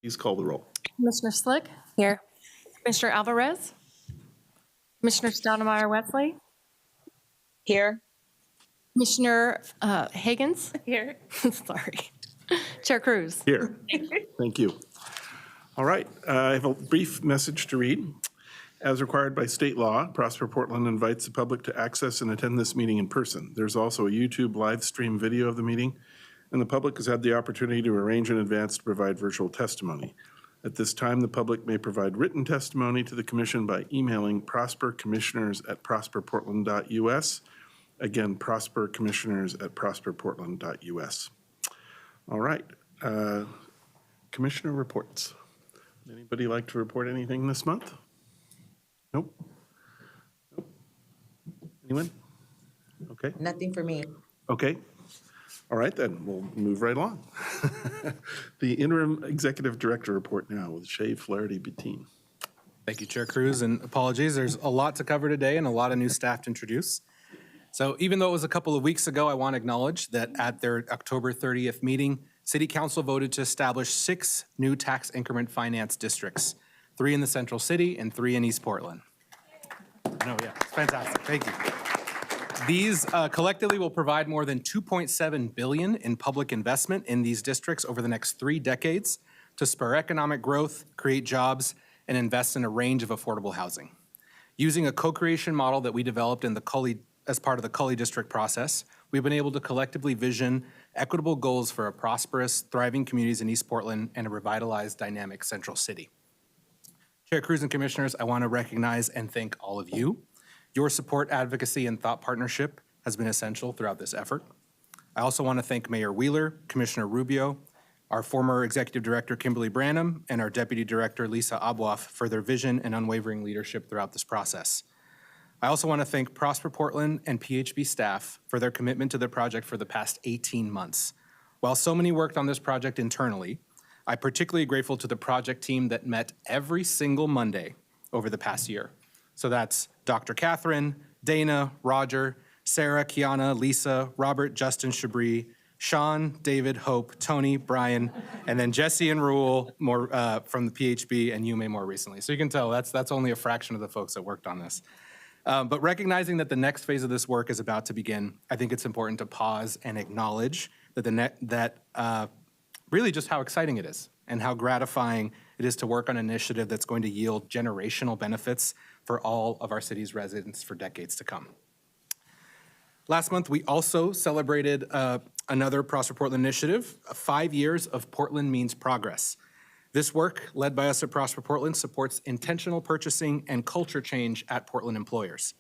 Please call the roll. Commissioner Slick, Here. Commissioner Alvarez, Commissioner Stoudemire Wesley, Here. Commissioner Higgins, Here. sorry, Chair Cruz. Here. Thank you. All right, I have a brief message to read. As required by state law, Prosper Portland invites the public to access and attend this meeting in person. There's also a YouTube live stream video of the meeting, and the public has had the opportunity to arrange in advance to provide virtual testimony. At this time, the public may provide written testimony to the commission by emailing prospercommissioners@prosperportland.us. Again, prospercommissioners@prosperportland.us. All right, commissioner reports. Anybody like to report anything this month? Nope. Nope. Anyone? Okay. Nothing for me. Okay. All right, then, we'll move right along. The interim executive director report now with Shay Flaherty-Bettine. Thank you, Chair Cruz, and apologies. There's a lot to cover today and a lot of new staff to introduce. So even though it was a couple of weeks ago, I want to acknowledge that at their October 30th meeting, City Council voted to establish 6 new tax increment finance districts, 3 in the Central City and 3 in East Portland. No, yeah, it's fantastic. Thank you. These collectively will provide more than $2.7 billion in public investment in these districts over the next 3 decades to spur economic growth, create jobs, and invest in a range of affordable housing. Using a co-creation model that we developed in the Cully, as part of the Cully District process, we've been able to collectively vision equitable goals for a prosperous, thriving communities in East Portland and a revitalized, dynamic Central City. Chair Cruz and Commissioners, I want to recognize and thank all of you. Your support, advocacy, and thought partnership has been essential throughout this effort. I also want to thank Mayor Wheeler, Commissioner Rubio, our former Executive Director Kimberly Branham, and our Deputy Director Lisa Abwaf for their vision and unwavering leadership throughout this process. I also want to thank Prosper Portland and PHB staff for their commitment to the project for the past 18 months. While so many worked on this project internally, I'm particularly grateful to the project team that met every single Monday over the past year. So that's Dr. Catherine, Dana, Roger, Sarah, Kiana, Lisa, Robert, Justin, Shabri, Sean, David, Hope, Tony, Brian, and then Jesse and Rule more from the PHB, and Yume more recently. So you can tell that's only a fraction of the folks that worked on this. But recognizing that the next phase of this work is about to begin, I think it's important to pause and acknowledge that really just how exciting it is and how gratifying it is to work on an initiative that's going to yield generational benefits for all of our city's residents for decades to come. Last month, we also celebrated another Prosper Portland initiative, 5 years of Portland Means Progress. This work, led by us at Prosper Portland, supports intentional purchasing and culture change at Portland employers.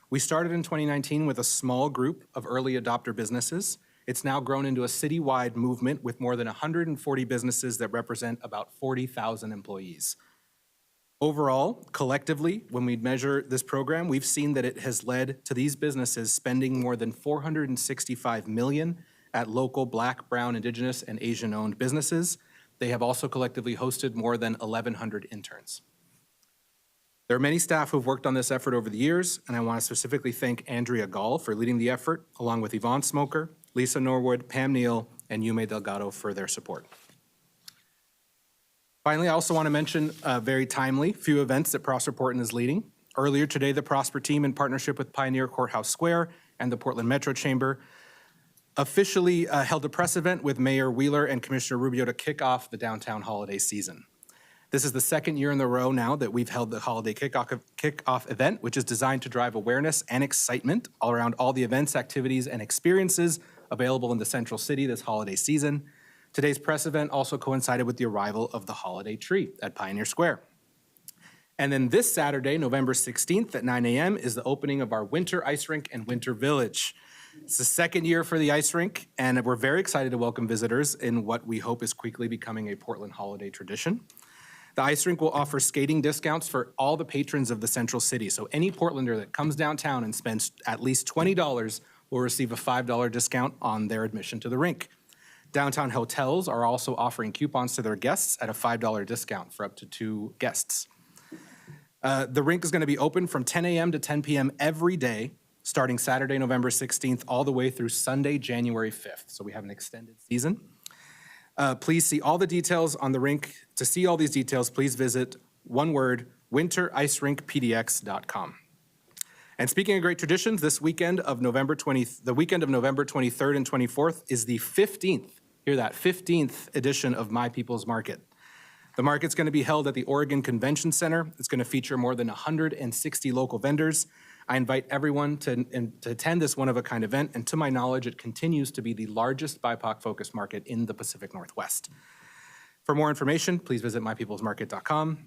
We started in 2019 with a small group of early adopter businesses. It's now grown into a citywide movement with more than 140 businesses that represent about 40,000 employees. Overall, collectively, when we measure this program, we've seen that it has led to these businesses spending more than $465 million at local Black, Brown, Indigenous, and Asian-owned businesses. They have also collectively hosted more than 1,100 interns. There are many staff who have worked on this effort over the years, and I want to specifically thank Andrea Gall for leading the effort, along with Yvonne Smoker, Lisa Norwood, Pam Neal, and Yume Delgado for their support. Finally, I also want to mention a very timely few events that Prosper Portland is leading. Earlier today, the Prosper team, in partnership with Pioneer Courthouse Square and the Portland Metro Chamber, officially held a press event with Mayor Wheeler and Commissioner Rubio to kick off the downtown holiday season. This is the second year in a row now that we've held the holiday kickoff event, which is designed to drive awareness and excitement all around all the events, activities, and experiences available in the Central City this holiday season. Today's press event also coincided with the arrival of the holiday tree at Pioneer Square. And then this Saturday, November 16th at 9 a.m. is the opening of our Winter Ice Rink and Winter Village. It's the second year for the ice rink, and we're very excited to welcome visitors in what we hope is quickly becoming a Portland holiday tradition. The ice rink will offer skating discounts for all the patrons of the Central City. So any Portlander that comes downtown and spends at least $20 will receive a $5 discount on their admission to the rink. Downtown hotels are also offering coupons to their guests at a $5 discount for up to 2 guests. The rink is going to be open from 10 a.m. to 10 p.m. every day, starting Saturday, November 16th, all the way through Sunday, January 5th. So we have an extended season. Please see all the details on the rink. To see all these details, please visit, one word, wintericerinkpdx.com. And speaking of great traditions, this weekend of November 23rd and 24th is the 15th, hear that, 15th edition of My People's Market. The market's going to be held at the Oregon Convention Center. It's going to feature more than 160 local vendors. I invite everyone to attend this one-of-a-kind event, and to my knowledge, it continues to be the largest BIPOC-focused market in the Pacific Northwest. For more information, please visit mypeoplesmarket.com.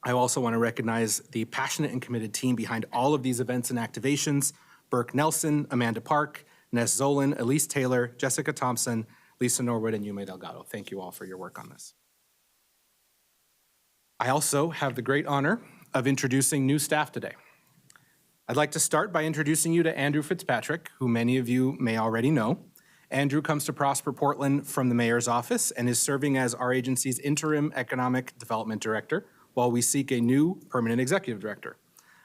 I also want to recognize the passionate and committed team behind all of these events and activations: Burke Nelson, Amanda Park, Ness Zolan, Elise Taylor, Jessica Thompson, Lisa Norwood, and Yume Delgado. Thank you all for your work on this. I also have the great honor of introducing new staff today. I'd like to start by introducing you to Andrew Fitzpatrick, who many of you may already know. Andrew comes to Prosper Portland from the mayor's office and is serving as our agency's interim economic development director while we seek a new permanent executive director.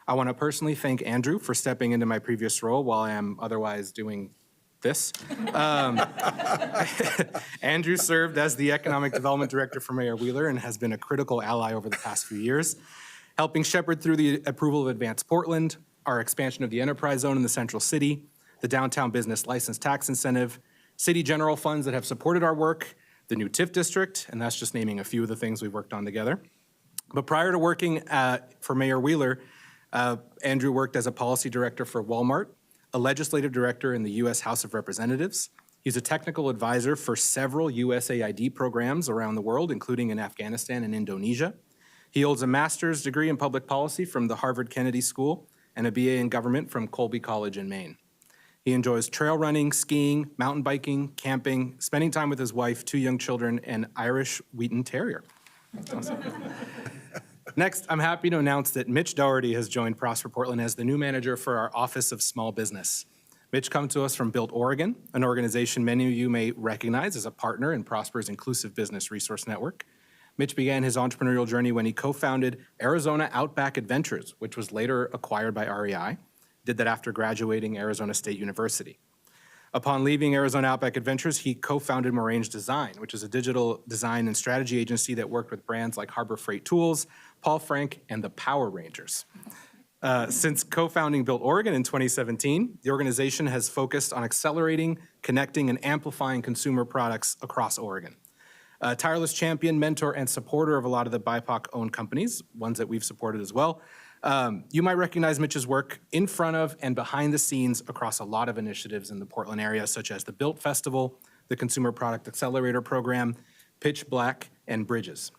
I want to personally thank Andrew for stepping into my previous role while I am otherwise doing this. Andrew served as the economic development director for Mayor Wheeler and has been a critical ally over the past few years, helping shepherd through the approval of Advance Portland, our expansion of the enterprise zone in the central city, the downtown business license tax incentive, city general funds that have supported our work, the new TIF district, and that's just naming a few of the things we've worked on together. But prior to working for Mayor Wheeler, Andrew worked as a policy director for Walmart, a legislative director in the U.S. House of Representatives. He's a technical advisor for several USAID programs around the world, including in Afghanistan and Indonesia. He holds a master's degree in public policy from the Harvard Kennedy School and a BA in government from Colby College in Maine. He enjoys trail running, skiing, mountain biking, camping, spending time with his wife, 2 young children, and Irish Wheaten Terrier. Awesome. Next, I'm happy to announce that Mitch Doherty has joined Prosper Portland as the new manager for our Office of Small Business. Mitch comes to us from Built Oregon, an organization many of you may recognize as a partner in Prosper's Inclusive Business Resource Network. Mitch began his entrepreneurial journey when he co-founded Arizona Outback Adventures, which was later acquired by REI. Did that after graduating Arizona State University. Upon leaving Arizona Outback Adventures, he co-founded Morange Design, which is a digital design and strategy agency that worked with brands like Harbor Freight Tools, Paul Frank, and the Power Rangers. Since co-founding Built Oregon in 2017, the organization has focused on accelerating, connecting, and amplifying consumer products across Oregon. A tireless champion, mentor, and supporter of a lot of the BIPOC-owned companies, ones that we've supported as well. You might recognize Mitch's work in front of and behind the scenes across a lot of initiatives in the Portland area, such as the Built Festival, the Consumer Product Accelerator Program, Pitch Black, and Bridges.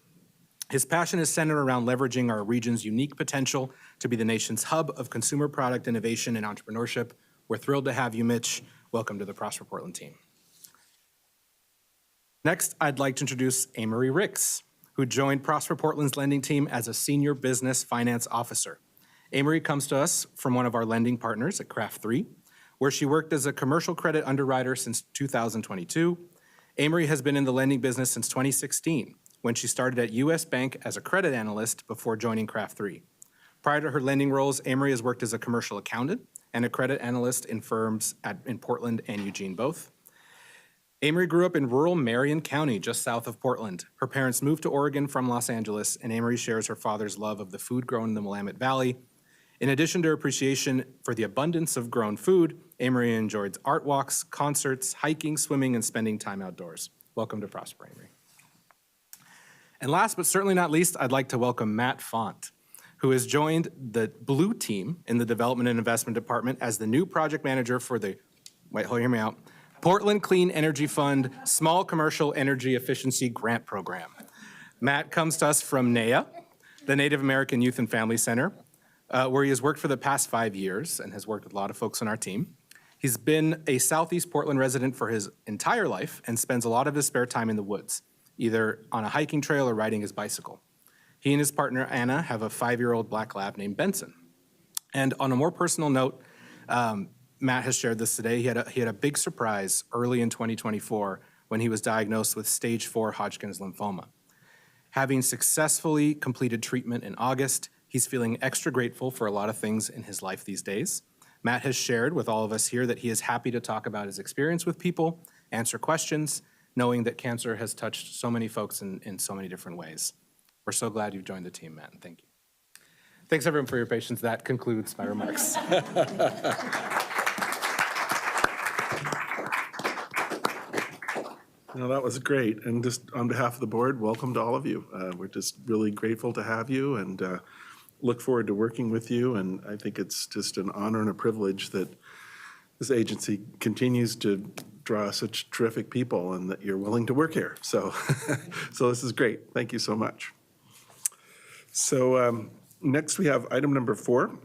His passion is centered around leveraging our region's unique potential to be the nation's hub of consumer product innovation and entrepreneurship. We're thrilled to have you, Mitch. Welcome to the Prosper Portland team. Next, I'd like to introduce Amory Ricks, who joined Prosper Portland's lending team as a senior business finance officer. Amory comes to us from one of our lending partners at Craft 3, where she worked as a commercial credit underwriter since 2022. Amory has been in the lending business since 2016, when she started at U.S. Bank as a credit analyst before joining Craft 3. Prior to her lending roles, Amory has worked as a commercial accountant and a credit analyst in firms in Portland and Eugene both. Amory grew up in rural Marion County, just south of Portland. Her parents moved to Oregon from Los Angeles, and Amory shares her father's love of the food grown in the Willamette Valley. In addition to her appreciation for the abundance of grown food, Amory enjoyed art walks, concerts, hiking, swimming, and spending time outdoors. Welcome to Prosper, Amory. And last but certainly not least, I'd like to welcome Matt Font, who has joined the Blue Team in the Development and Investment Department as the new project manager for the, hear me out, Portland Clean Energy Fund Small Commercial Energy Efficiency Grant Program. Matt comes to us from NAYA, the Native American Youth and Family Center, where he has worked for the past 5 years and has worked with a lot of folks on our team. He's been a Southeast Portland resident for his entire life and spends a lot of his spare time in the woods, either on a hiking trail or riding his bicycle. He and his partner, Anna, have a 5-year-old black lab named Benson. And on a more personal note, Matt has shared this today. He had a big surprise early in 2024 when he was diagnosed with stage 4 Hodgkin's lymphoma. Having successfully completed treatment in August, he's feeling extra grateful for a lot of things in his life these days. Matt has shared with all of us here that he is happy to talk about his experience with people, answer questions, knowing that cancer has touched so many folks in so many different ways. We're so glad you've joined the team, Matt, and thank you. Thanks, everyone, for your patience. That concludes my remarks. That was great. And just on behalf of the board, welcome to all of you. We're just really grateful to have you and look forward to working with you. And I think it's just an honor and a privilege that this agency continues to draw such terrific people and that you're willing to work here. So, so this is great. Thank you so much. So next we have item number 4.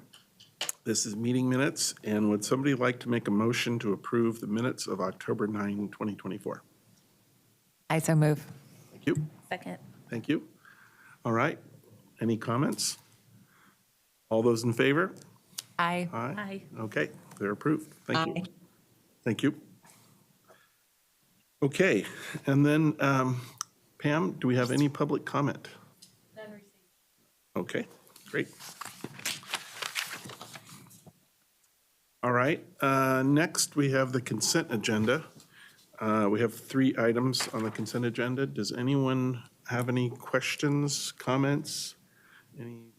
This is meeting minutes. And would somebody like to make a motion to approve the minutes of October 9, 2024? I so move. Thank you. Second. Thank you. All right. Any comments? All those in favor? Aye. Aye. Okay, they're approved. Thank you. Aye. Thank you. Okay, and then Pam, do we have any public comment? None received. Okay, great. All right, next we have the consent agenda. We have 3 items on the consent agenda. Does anyone have any questions, comments? Any need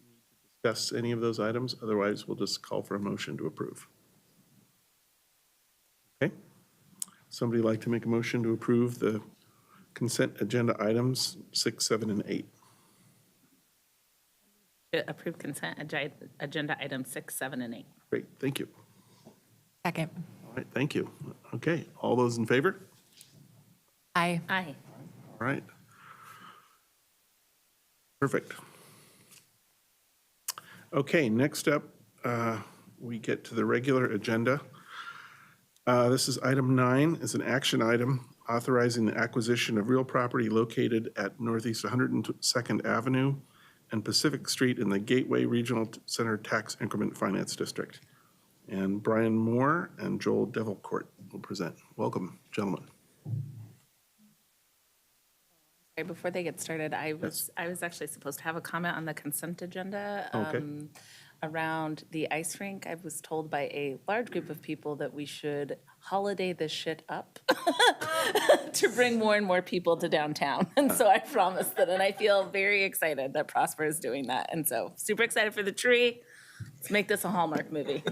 to discuss any of those items? Otherwise, we'll just call for a motion to approve. Okay. Somebody like to make a motion to approve the consent agenda items 6, 7, and 8? Approve consent agenda items 6, 7, and 8. Great, thank you. Second. All right, thank you. Okay, all those in favor? Aye. Aye. All right. Perfect. Okay, next up, we get to the regular agenda. This is item 9, is an action item authorizing the acquisition of real property located at Northeast 102nd Avenue and Pacific Street in the Gateway Regional Center Tax Increment Finance District. And Brian Moore and Joel Devilcourt will present. Welcome, gentlemen. Sorry, before they get started, I was actually supposed to have a comment on the consent agenda. Okay. Around the ice rink. I was told by a large group of people that we should holiday this shit up to bring more and more people to downtown. And so I promised that, and I feel very excited that Prosper is doing that. And so super excited for the tree. Let's make this a Hallmark movie.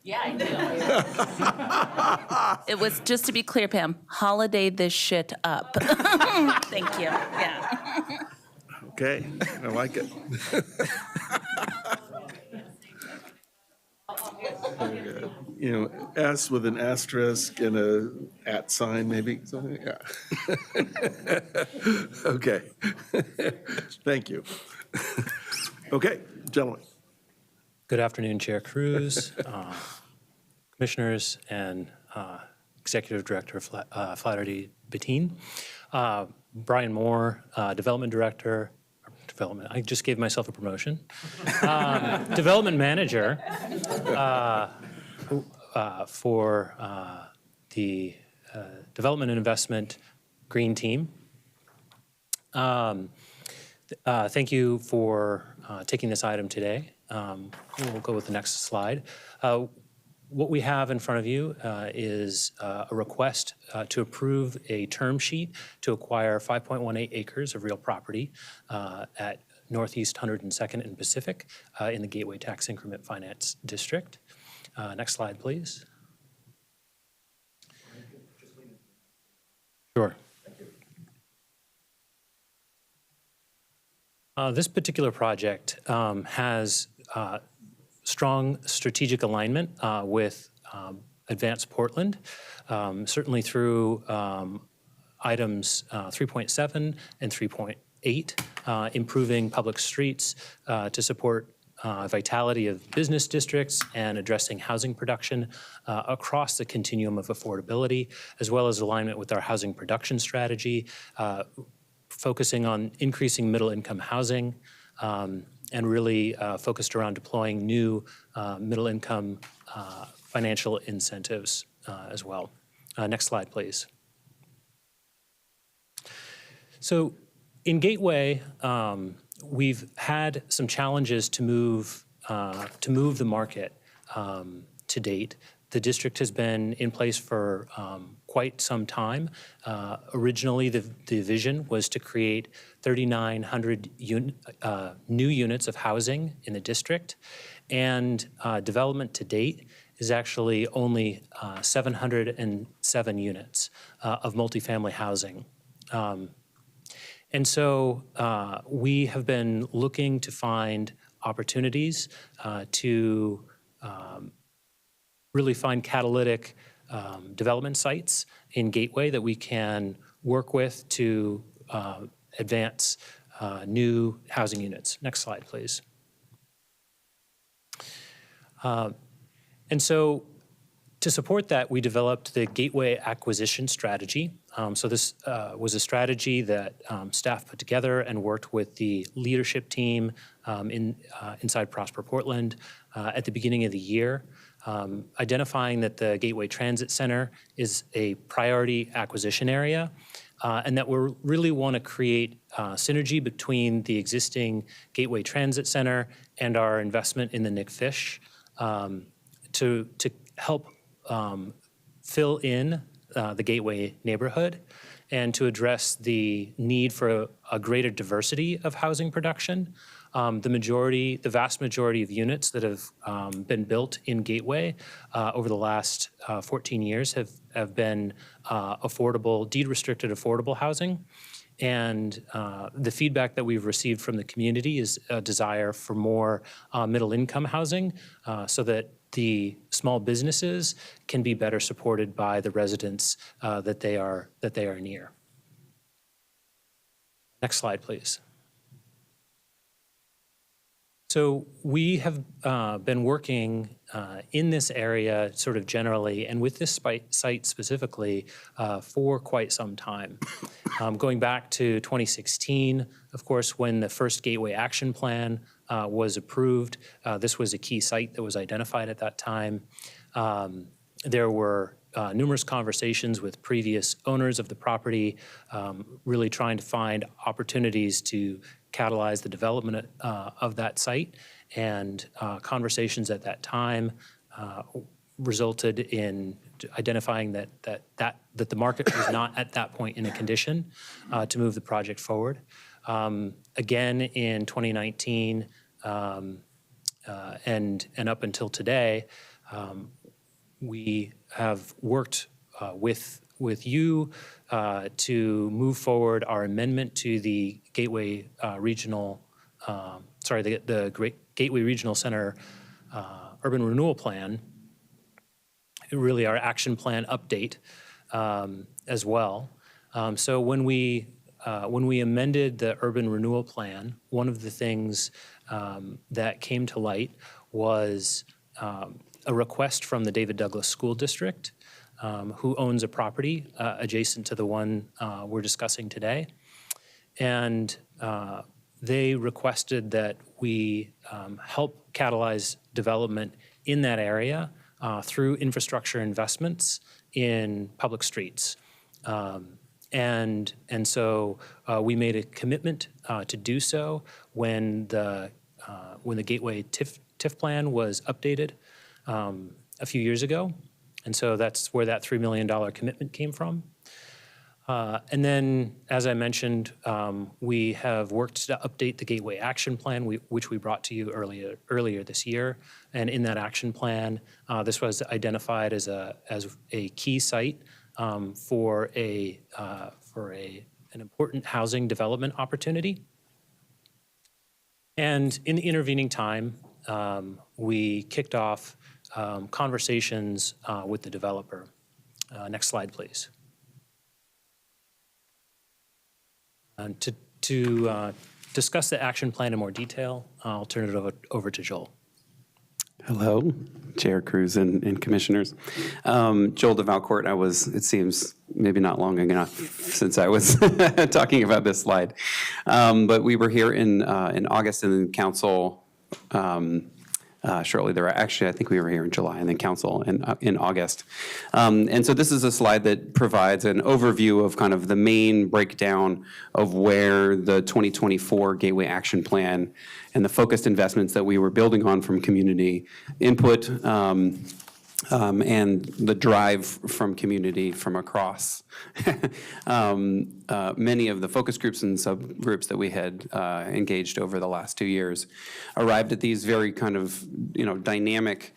Yeah, I do. It was, just to be clear, Pam, holiday this shit up. Thank you, yeah. Okay, I like it. You know, S with an asterisk and a @ sign, maybe, something, yeah. Okay. Thank you. Okay, gentlemen. Good afternoon, Chair Cruz, Commissioners, and Executive Director Flaherty Bettine. Brian Moore, Development Director, I just gave myself a promotion. Development Manager for the Development and Investment Green Team. Thank you for taking this item today. We'll go with the next slide. What we have in front of you is a request to approve a term sheet to acquire 5.18 acres of real property at Northeast 102nd and Pacific in the Gateway Tax Increment Finance District. Next slide, please. Sure. This particular project has strong strategic alignment with Advanced Portland, certainly through items 3.7 and 3.8, improving public streets to support vitality of business districts and addressing housing production across the continuum of affordability, as well as alignment with our housing production strategy, focusing on increasing middle-income housing, and really focused around deploying new middle-income financial incentives as well. Next slide, please. So in Gateway, we've had some challenges to move the market to date The district has been in place for quite some time. Originally, the vision was to create 3,900 new units of housing in the district, and development to date is actually only 707 units of multifamily housing. And so we have been looking to find opportunities to really find catalytic development sites in Gateway that we can work with to advance new housing units. Next slide, please. And so to support that, we developed the Gateway Acquisition Strategy. So this was a strategy that staff put together and worked with the leadership team inside Prosper Portland at the beginning of the year, identifying that the Gateway Transit Center is a priority acquisition area, and that we really want to create synergy between the existing Gateway Transit Center and our investment in the Nick Fish to help fill in the Gateway neighborhood and to address the need for a greater diversity of housing production. The vast majority of units that have been built in Gateway over the last 14 years have been affordable, deed-restricted affordable housing. And the feedback that we've received from the community is a desire for more middle-income housing so that the small businesses can be better supported by the residents that they are near. Next slide, please. So we have been working in this area sort of generally and with this site specifically for quite some time. Going back to 2016, of course, when the first Gateway Action Plan was approved, this was a key site that was identified at that time. There were numerous conversations with previous owners of the property, really trying to find opportunities to catalyze the development of that site, and conversations at that time resulted in identifying that the market was not at that point in a condition to move the project forward. Again, in 2019 and up until today, we have worked with you to move forward our amendment to the Gateway Regional, the Gateway Regional Center Urban Renewal Plan, really our action plan update as well. So when we amended the Urban Renewal Plan, one of the things that came to light was a request from the David Douglas School District, who owns a property adjacent to the one we're discussing today. And they requested that we help catalyze development in that area through infrastructure investments in public streets. And so we made a commitment to do so when the Gateway TIF plan was updated a few years ago. And so that's where that $3 million commitment came from. And then, as I mentioned, we have worked to update the Gateway Action Plan, which we brought to you earlier this year. And in that action plan, this was identified as a key site for an important housing development opportunity. And in the intervening time, we kicked off conversations with the developer. Next slide, please. To discuss the action plan in more detail, I'll turn it over to Joel. Hello, Chair Cruz and Commissioners. Joel DeValcourt, it seems, maybe not long enough since I was talking about this slide. But we were here in August and then council shortly there. Actually, I think we were here in July and then council in August. And so this is a slide that provides an overview of kind of the main breakdown of where the 2024 Gateway Action Plan and the focused investments that we were building on from community input and the drive from community from across many of the focus groups and subgroups that we had engaged over the last 2 years arrived at these very kind of, dynamic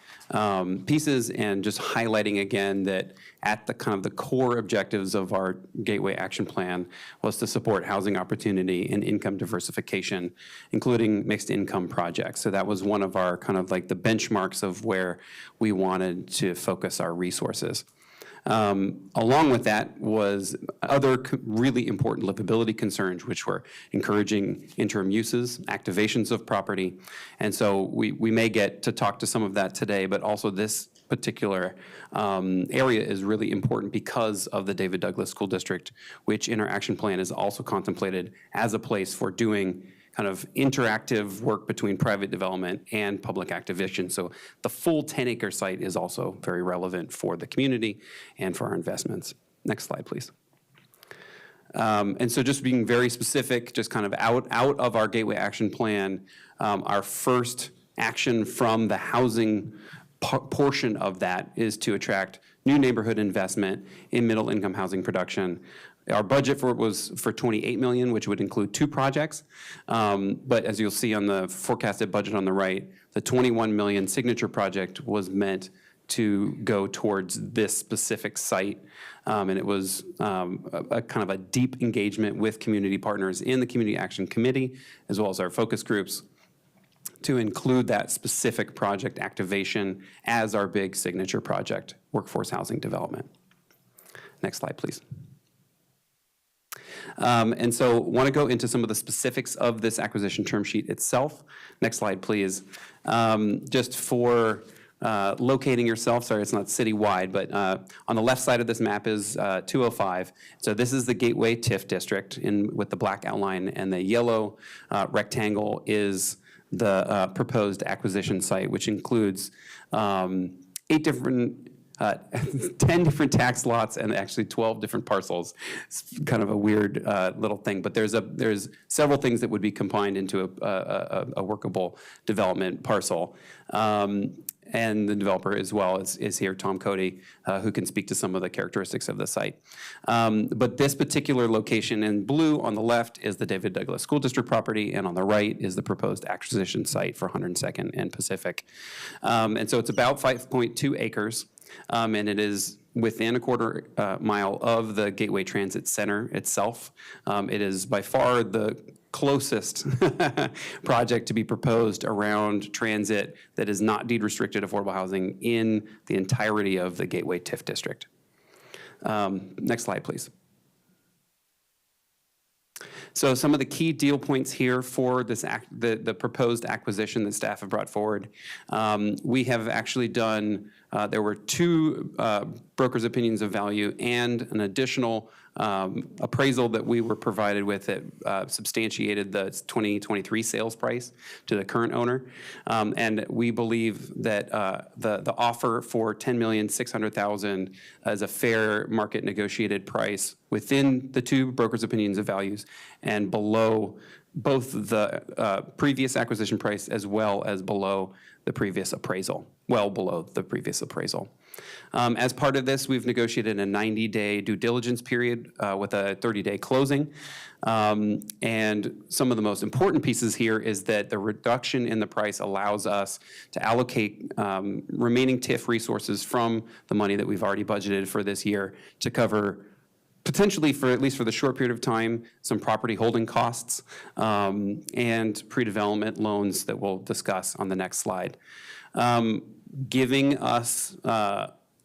pieces, and just highlighting again that at the kind of the core objectives of our Gateway Action Plan was to support housing opportunity and income diversification, including mixed income projects. So that was one of our kind of like the benchmarks of where we wanted to focus our resources. Along with that was other really important livability concerns, which were encouraging interim uses, activations of property. And so we may get to talk to some of that today, but also this particular area is really important because of the David Douglas School District, which in our action plan is also contemplated as a place for doing kind of interactive work between private development and public activation. So the full 10-acre site is also very relevant for the community and for our investments. Next slide, please. And so just being very specific, just kind of out of our Gateway Action Plan, our first action from the housing portion of that is to attract new neighborhood investment in middle-income housing production. Our budget for it was for $28 million, which would include 2 projects. But as you'll see on the forecasted budget on the right, the $21 million signature project was meant to go towards this specific site. And it was a kind of a deep engagement with community partners in the Community Action Committee, as well as our focus groups, to include that specific project activation as our big signature project, workforce housing development. Next slide, please. And so want to go into some of the specifics of this acquisition term sheet itself. Next slide, please. Just for locating yourself, sorry, it's not citywide, but on the left side of this map is 205. So this is the Gateway TIF district with the black outline, and the yellow rectangle is the proposed acquisition site, which includes 10 different tax lots and actually 12 different parcels. It's kind of a weird little thing, but there's several things that would be combined into a workable development parcel. And the developer as well is here, Tom Cody, who can speak to some of the characteristics of the site. But this particular location in blue on the left is the David Douglas School District property, and on the right is the proposed acquisition site for 102nd and Pacific. And so it's about 5.2 acres. And it is within a quarter mile of the Gateway Transit Center itself. It is by far the closest project to be proposed around transit that is not deed restricted affordable housing in the entirety of the Gateway TIF district. Next slide, please. So some of the key deal points here for this the proposed acquisition that staff have brought forward. We have actually done, there were 2 brokers' opinions of value and an additional appraisal that we were provided with that substantiated the 2023 sales price to the current owner. And we believe that the offer for $10,600,000 is a fair market negotiated price within the 2 brokers' opinions of values and below both the previous acquisition price as well as below the previous appraisal, well below the previous appraisal. As part of this, we've negotiated a 90-day due diligence period with a 30-day closing. And some of the most important pieces here is that the reduction in the price allows us to allocate remaining TIF resources from the money that we've already budgeted for this year to cover potentially, for at least for the short period of time, some property holding costs and pre-development loans that we'll discuss on the next slide. Giving us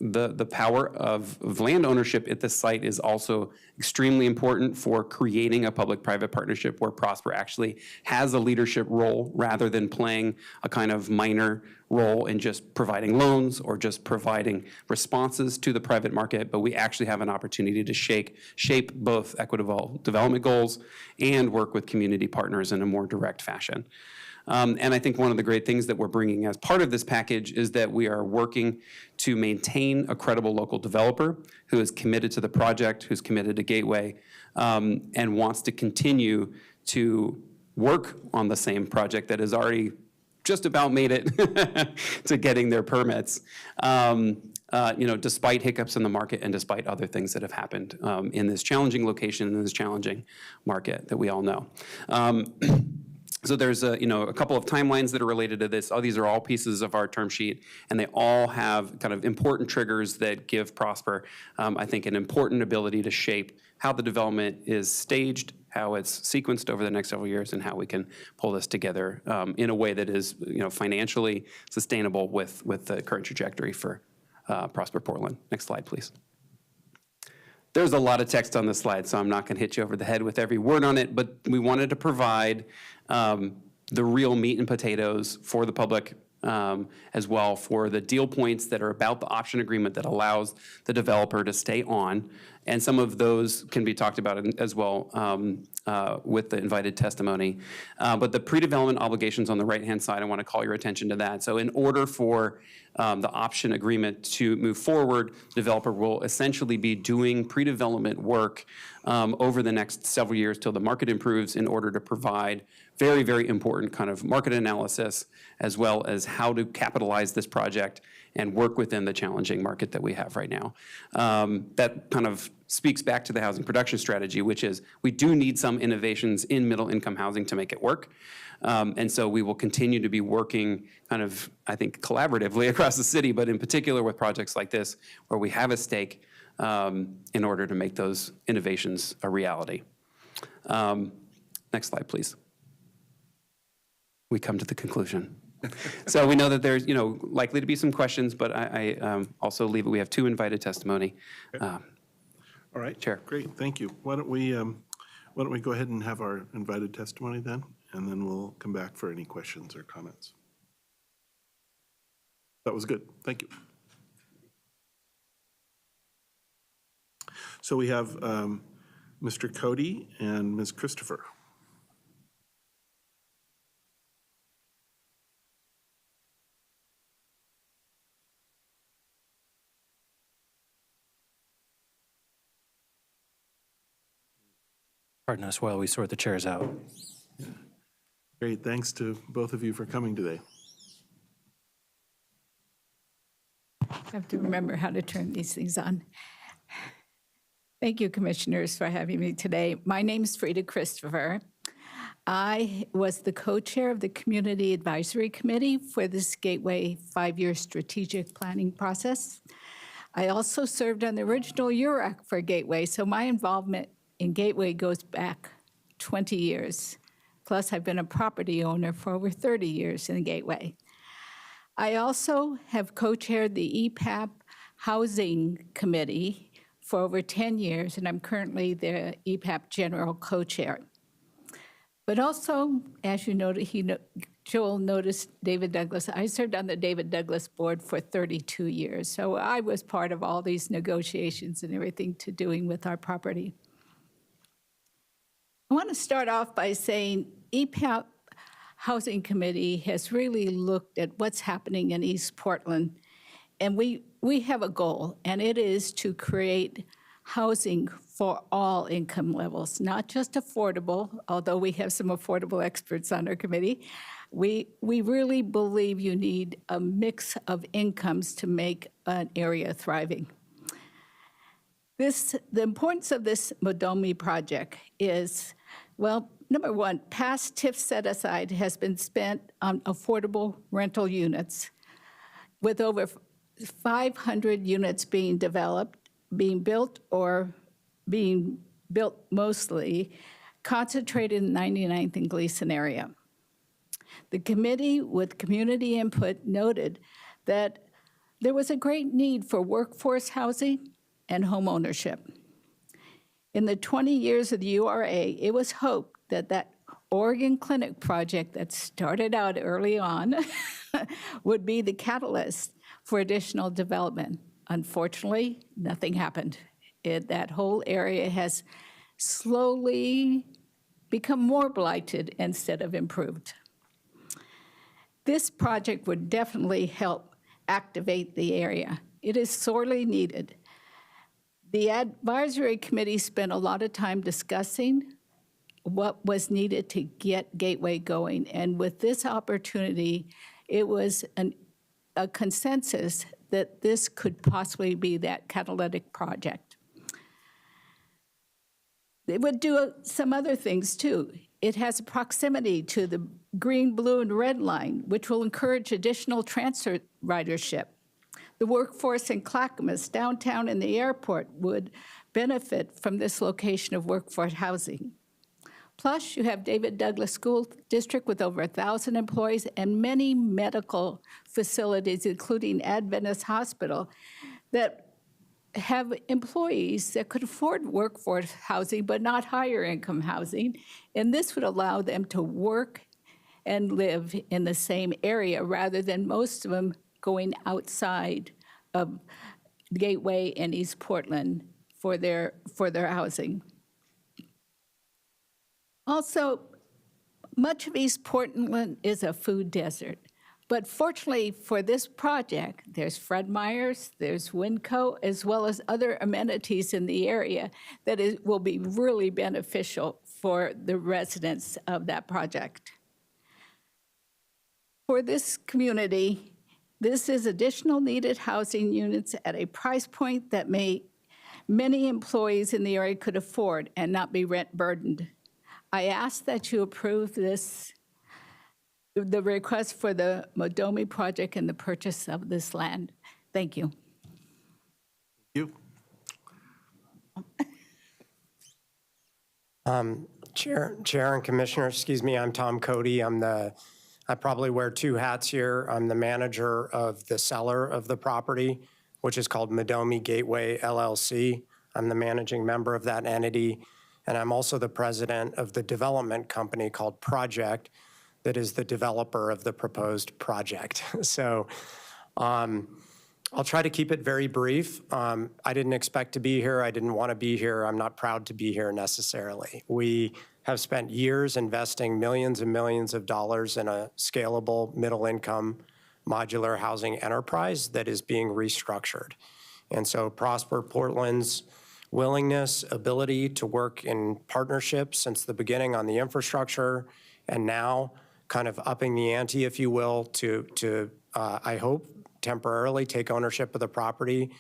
the power of land ownership at this site is also extremely important for creating a public-private partnership where Prosper actually has a leadership role rather than playing a kind of minor role in just providing loans or just providing responses to the private market, but we actually have an opportunity to shape both equitable development goals and work with community partners in a more direct fashion. And I think one of the great things that we're bringing as part of this package is that we are working to maintain a credible local developer who is committed to the project, who's committed to Gateway, and wants to continue to work on the same project that is already just about made it to getting their permits, despite hiccups in the market and despite other things that have happened in this challenging location, in this challenging market that we all know. So there's a couple of timelines that are related to this. These are all pieces of our term sheet, and they all have kind of important triggers that give Prosper, I think, an important ability to shape how the development is staged, how it's sequenced over the next several years, and how we can pull this together in a way that is financially sustainable with the current trajectory for Prosper Portland. Next slide, please. There's a lot of text on this slide, so I'm not going to hit you over the head with every word on it, but we wanted to provide the real meat and potatoes for the public, as well for the deal points that are about the option agreement that allows the developer to stay on. And some of those can be talked about as well with the invited testimony. But the pre-development obligations on the right-hand side, I want to call your attention to that. So in order for the option agreement to move forward, the developer will essentially be doing pre-development work over the next several years till the market improves in order to provide very, very important kind of market analysis, as well as how to capitalize this project and work within the challenging market that we have right now. That kind of speaks back to the housing production strategy, which is we do need some innovations in middle-income housing to make it work. And so we will continue to be working kind of, I think, collaboratively across the city, but in particular with projects like this, where we have a stake in order to make those innovations a reality. Next slide, please. We come to the conclusion. So we know that there's, likely to be some questions, but I also leave it. We have 2 invited testimony. All right. Chair. Great, thank you. Why don't we go ahead and have our invited testimony then, and then we'll come back for any questions or comments. That was good. Thank you. So we have Mr. Cody and Ms. Christopher. Pardon us while we sort the chairs out. Great, thanks to both of you for coming today. I have to remember how to turn these things on. Thank you, commissioners, for having me today. My name is Frida Christopher. I was the co-chair of the Community Advisory Committee for this Gateway 5-year strategic planning process. I also served on the original URAC for Gateway, so my involvement in Gateway goes back 20 years. Plus, I've been a property owner for over 30 years in Gateway. I also have co-chaired the EPAP Housing Committee for over 10 years, and I'm currently the EPAP General Co-Chair. But also, as you noted, Joel noticed David Douglas. I served on the David Douglas board for 32 years, so I was part of all these negotiations and everything to doing with our property. I want to start off by saying EPAP Housing Committee has really looked at what's happening in East Portland, and we have a goal, and it is to create housing for all income levels, not just affordable, although we have some affordable experts on our committee. We really believe you need a mix of incomes to make an area thriving. The importance of this Modomi project is, well, number one, past TIF set aside has been spent on affordable rental units, with over 500 units being developed, being built, or being built mostly, concentrated in the 99th and Gleason area. The committee, with community input, noted that there was a great need for workforce housing and home ownership. In the 20 years of the URA, it was hoped that that Oregon Clinic project that started out early on would be the catalyst for additional development. Unfortunately, nothing happened. That whole area has slowly become more blighted instead of improved. This project would definitely help activate the area. It is sorely needed. The advisory committee spent a lot of time discussing what was needed to get Gateway going. And with this opportunity, it was a consensus that this could possibly be that catalytic project. It would do some other things too. It has proximity to the green, blue, and red line, which will encourage additional transfer ridership. The workforce in Clackamas, downtown, and the airport would benefit from this location of workforce housing. Plus, you have David Douglas School District with over 1,000 employees and many medical facilities, including Adventist Hospital, that have employees that could afford workforce housing but not higher income housing. And this would allow them to work and live in the same area rather than most of them going outside of Gateway and East Portland for their housing. Also, much of East Portland is a food desert. But fortunately for this project, there's Fred Meyer's, there's Winco, as well as other amenities in the area that will be really beneficial for the residents of that project. For this community, this is additional needed housing units at a price point that many employees in the area could afford and not be rent burdened. I ask that you approve the request for the Modomi project and the purchase of this land. Thank you. You. Chair and Commissioners, excuse me, I'm Tom Cody. I probably wear two hats here. I'm the manager of the seller of the property, which is called Modomi Gateway LLC. I'm the managing member of that entity, and I'm also the president of the development company called Project, that is the developer of the proposed project. So I'll try to keep it very brief. I didn't expect to be here. I didn't want to be here. I'm not proud to be here necessarily. We have spent years investing millions and millions of dollars in a scalable middle-income modular housing enterprise that is being restructured. And so Prosper Portland's willingness, ability to work in partnership since the beginning on the infrastructure, and now kind of upping the ante, if you will, to I hope, temporarily take ownership of the property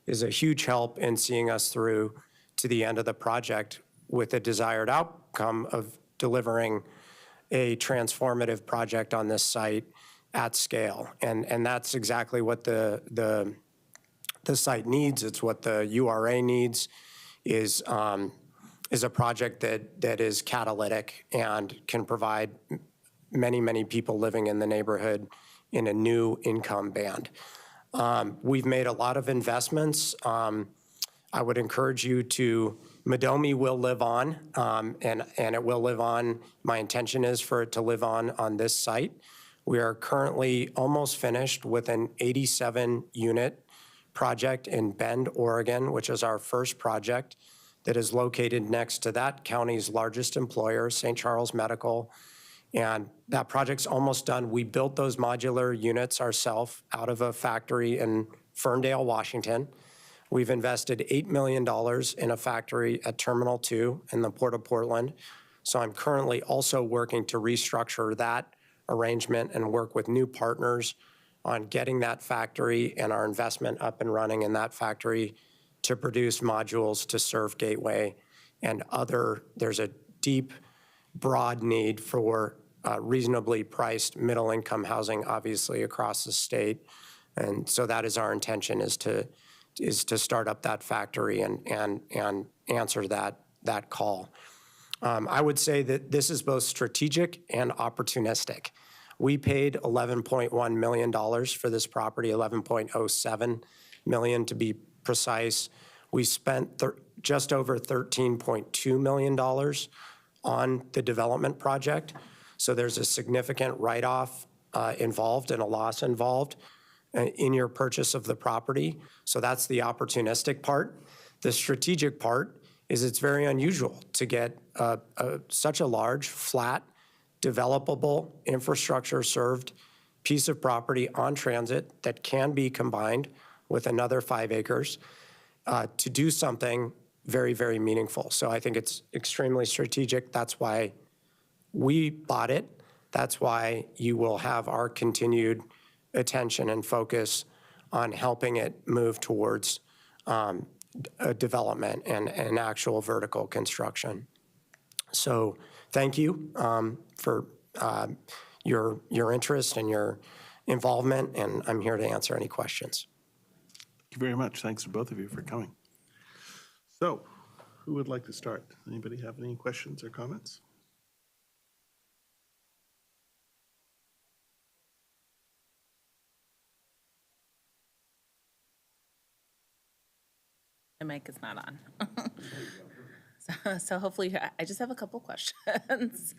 is a huge help in seeing us through to the end of the project with the desired outcome of delivering a transformative project on this site at scale. And that's exactly what the site needs. It's what the URA needs is a project that is catalytic and can provide many, many people living in the neighborhood in a new income band. We've made a lot of investments. I would encourage you to, Modomi will live on, and it will live on. My intention is for it to live on this site. We are currently almost finished with an 87-unit project in Bend, Oregon, which is our first project that is located next to that county's largest employer, St. Charles Medical. And that project's almost done. We built those modular units ourselves out of a factory in Ferndale, Washington. We've invested $8 million in a factory at Terminal 2 in the Port of Portland. So I'm currently also working to restructure that arrangement and work with new partners on getting that factory and our investment up and running in that factory to produce modules to serve Gateway and other. There's a deep, broad need for reasonably priced middle-income housing, obviously, across the state. And so that is our intention, is to start up that factory and answer that call. I would say that this is both strategic and opportunistic. We paid $11.1 million for this property, $11.07 million to be precise. We spent just over $13.2 million on the development project. So there's a significant write-off involved and a loss involved in your purchase of the property. So that's the opportunistic part. The strategic part is it's very unusual to get such a large, flat, developable, infrastructure-served piece of property on transit that can be combined with another 5 acres to do something very, very meaningful. So I think it's extremely strategic. That's why we bought it. That's why you will have our continued attention and focus on helping it move towards a development and actual vertical construction. So thank you for your interest and your involvement, and I'm here to answer any questions. Thank you very much. Thanks to both of you for coming. So, who would like to start? Anybody have any questions or comments? My mic is not on. So hopefully, I just have a couple questions.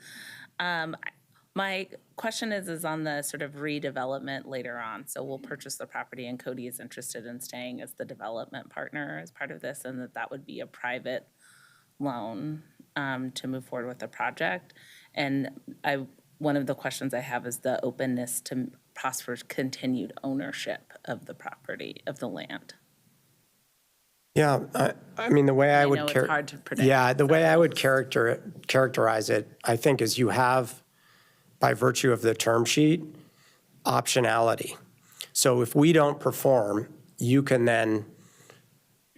My question is on the sort of redevelopment later on. So we'll purchase the property and Cody is interested in staying as the development partner as part of this, and that would be a private loan to move forward with the project. And one of the questions I have is the openness to Prosper's continued ownership of the property, of the land. Yeah, I mean, the way I would know it's hard to predict. Yeah, the way I would characterize it, I think, is you have, by virtue of the term sheet, optionality. So if we don't perform, you can then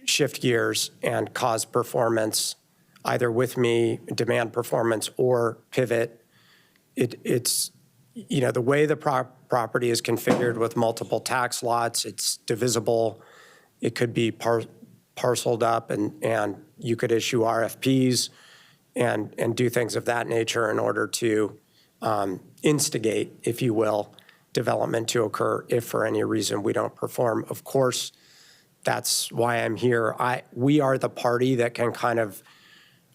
shift gears and cause performance, either with me, demand performance, or pivot. It's, you know, the way the property is configured with multiple tax lots, it's divisible. It could be parceled up, and you could issue RFPs and do things of that nature in order to instigate, if you will, development to occur if for any reason we don't perform. Of course, that's why I'm here. We are the party that can kind of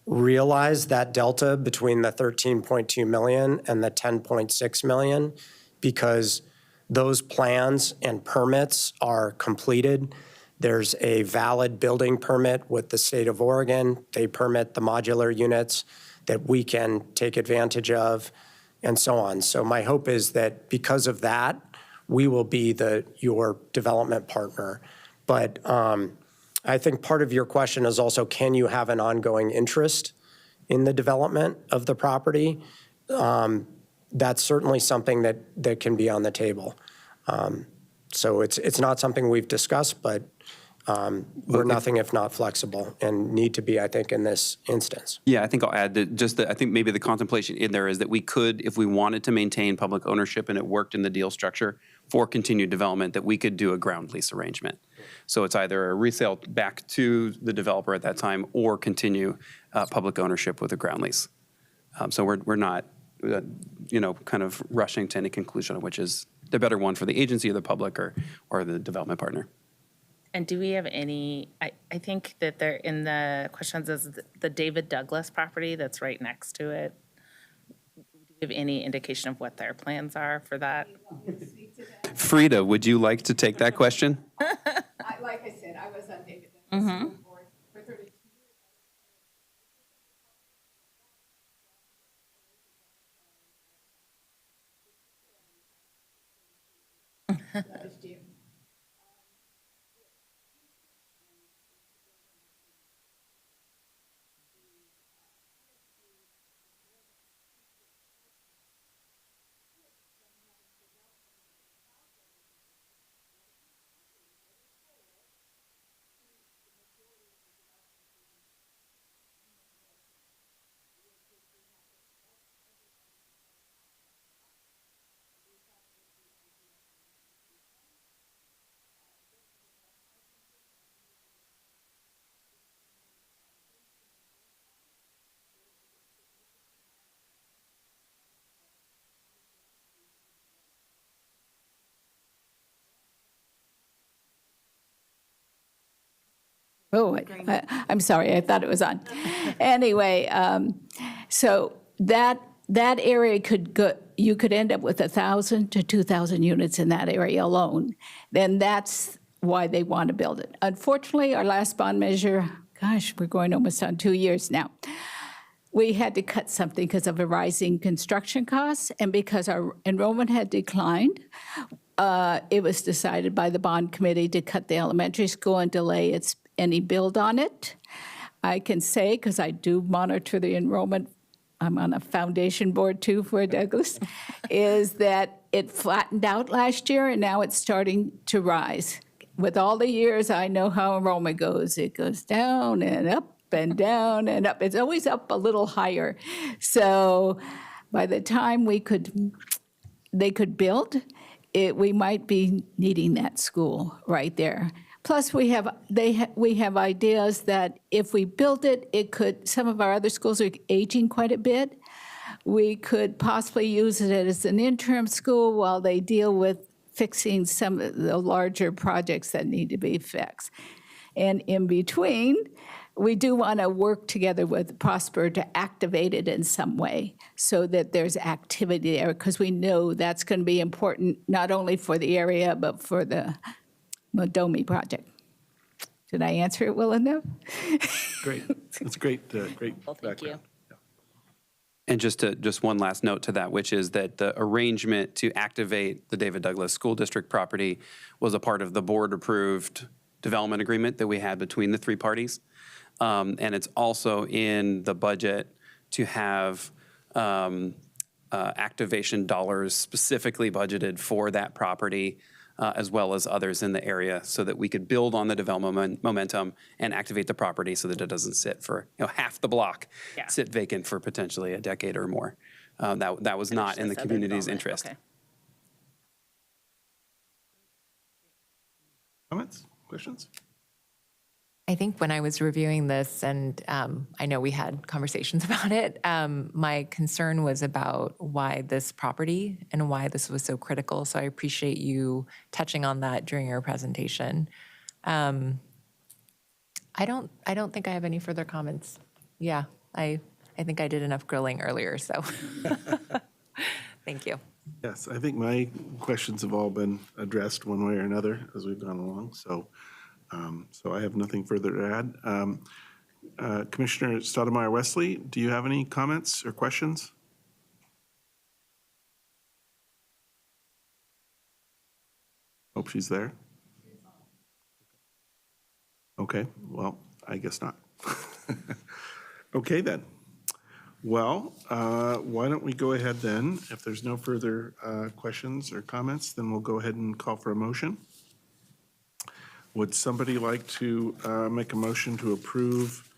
realize that delta between the 13.2 million and the 10.6 million, because those plans and permits are completed. There's a valid building permit with the state of Oregon. They permit the modular units that we can take advantage of, and so on. So my hope is that because of that, we will be your development partner. But I think part of your question is also, can you have an ongoing interest in the development of the property? That's certainly something that can be on the table. So it's not something we've discussed, but we're nothing if not flexible and need to be, I think, in this instance. Yeah, I think I'll add that I think maybe the contemplation in there is that we could, if we wanted to maintain public ownership and it worked in the deal structure for continued development, that we could do a ground lease arrangement. So it's either a resale back to the developer at that time or continue public ownership with a ground lease. So we're not, kind of rushing to any conclusion of which is the better one for the agency or the public or the development partner. And do we have any, I think that there in the questions is the David Douglas property that's right next to it. Do you have any indication of what their plans are for that? Frida, would you like to take that question? Like I said, I was on David Douglas board for 32 years. Oh, I'm sorry, I thought it was on. Anyway, so that area could go, you could end up with 1,000 to 2,000 units in that area alone. Then that's why they want to build it. Unfortunately, our last bond measure, gosh, we're going almost on 2 years now. We had to cut something because of a rising construction costs, and because our enrollment had declined, it was decided by the bond committee to cut the elementary school and delay any build on it. I can say, because I do monitor the enrollment, I'm on a foundation board too for Douglas, is that it flattened out last year and now it's starting to rise. With all the years, I know how enrollment goes. It goes down and up and down and up. It's always up a little higher. So by the time they could build, we might be needing that school right there. Plus, we have ideas that if we built it, some of our other schools are aging quite a bit. We could possibly use it as an interim school while they deal with fixing some of the larger projects that need to be fixed. And in between, we do want to work together with Prosper to activate it in some way so that there's activity there, because we know that's going to be important not only for the area, but for the Modomi project. Did I answer it well enough? Great. That's great, great Well, thank you. background. And just one last note to that, which is that the arrangement to activate the David Douglas School District property was a part of the board-approved development agreement that we had between the three parties. And it's also in the budget to have activation dollars specifically budgeted for that property, as well as others in the area, so that we could build on the development momentum and activate the property so that it doesn't sit for, half the block, Yeah. sit vacant for potentially a decade or more. That was not in the Just other community's development, interest. okay. Comments, questions? I think when I was reviewing this, and I know we had conversations about it, my concern was about why this property and why this was so critical. So I appreciate you touching on that during your presentation. I don't think I have any further comments. Yeah, I think I did enough grilling earlier, so thank you. Yes, I think my questions have all been addressed one way or another as we've gone along, so I have nothing further to add. Commissioner Stoudemire Wesley, do you have any comments or questions? Hope she's there. Okay, well, I guess not. Okay, then. Well, why don't we go ahead then? If there's no further questions or comments, then we'll go ahead and call for a motion. Would somebody like to make a motion to approve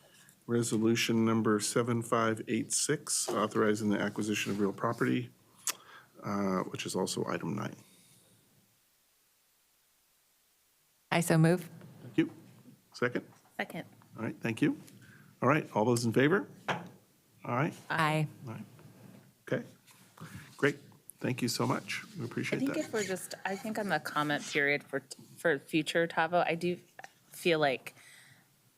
resolution number 7586, authorizing the acquisition of real property, which is also item 9? I so move. Thank you. Second? Second. All right, thank you. All right, all those in favor? All right, Aye. all right. Okay, great. Thank you so much. We I appreciate think that. if we're I think on the comment period for future, Tavo, I do feel like,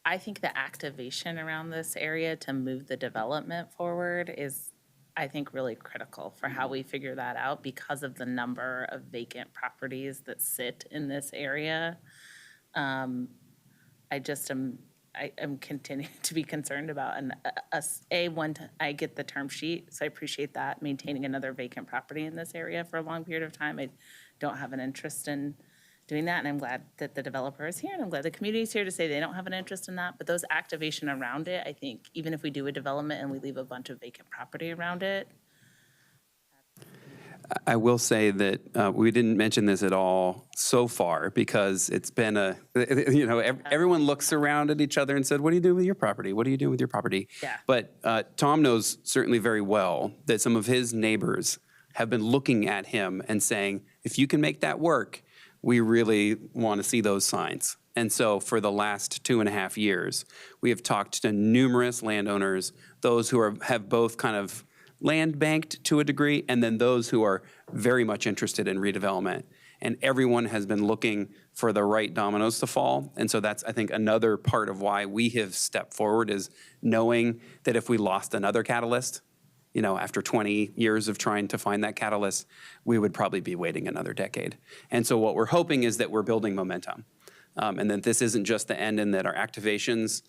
I think the activation around this area to move the development forward is, I think, really critical for how we figure that out because of the number of vacant properties that sit in this area. I'm continuing to be concerned about, and I get the term sheet, so I appreciate that, maintaining another vacant property in this area for a long period of time. I don't have an interest in doing that, and I'm glad that the developer is here, and I'm glad the community is here to say they don't have an interest in that, but those activation around it, I think, even if we do a development and we leave a bunch of vacant property around it. I will say that we didn't mention this at all so far because it's been everyone looks around at each other and said, what do you do with your property? What do you do with your property? Yeah. But Tom knows certainly very well that some of his neighbors have been looking at him and saying, if you can make that work, we really want to see those signs. And so for the last 2.5 years, we have talked to numerous landowners, those who have both kind of land banked to a degree, and then those who are very much interested in redevelopment. And everyone has been looking for the right dominoes to fall. And so that's, I think, another part of why we have stepped forward, is knowing that if we lost another catalyst, after 20 years of trying to find that catalyst, we would probably be waiting another decade. And so what we're hoping is that we're building momentum, and that this isn't just the end, and that our activations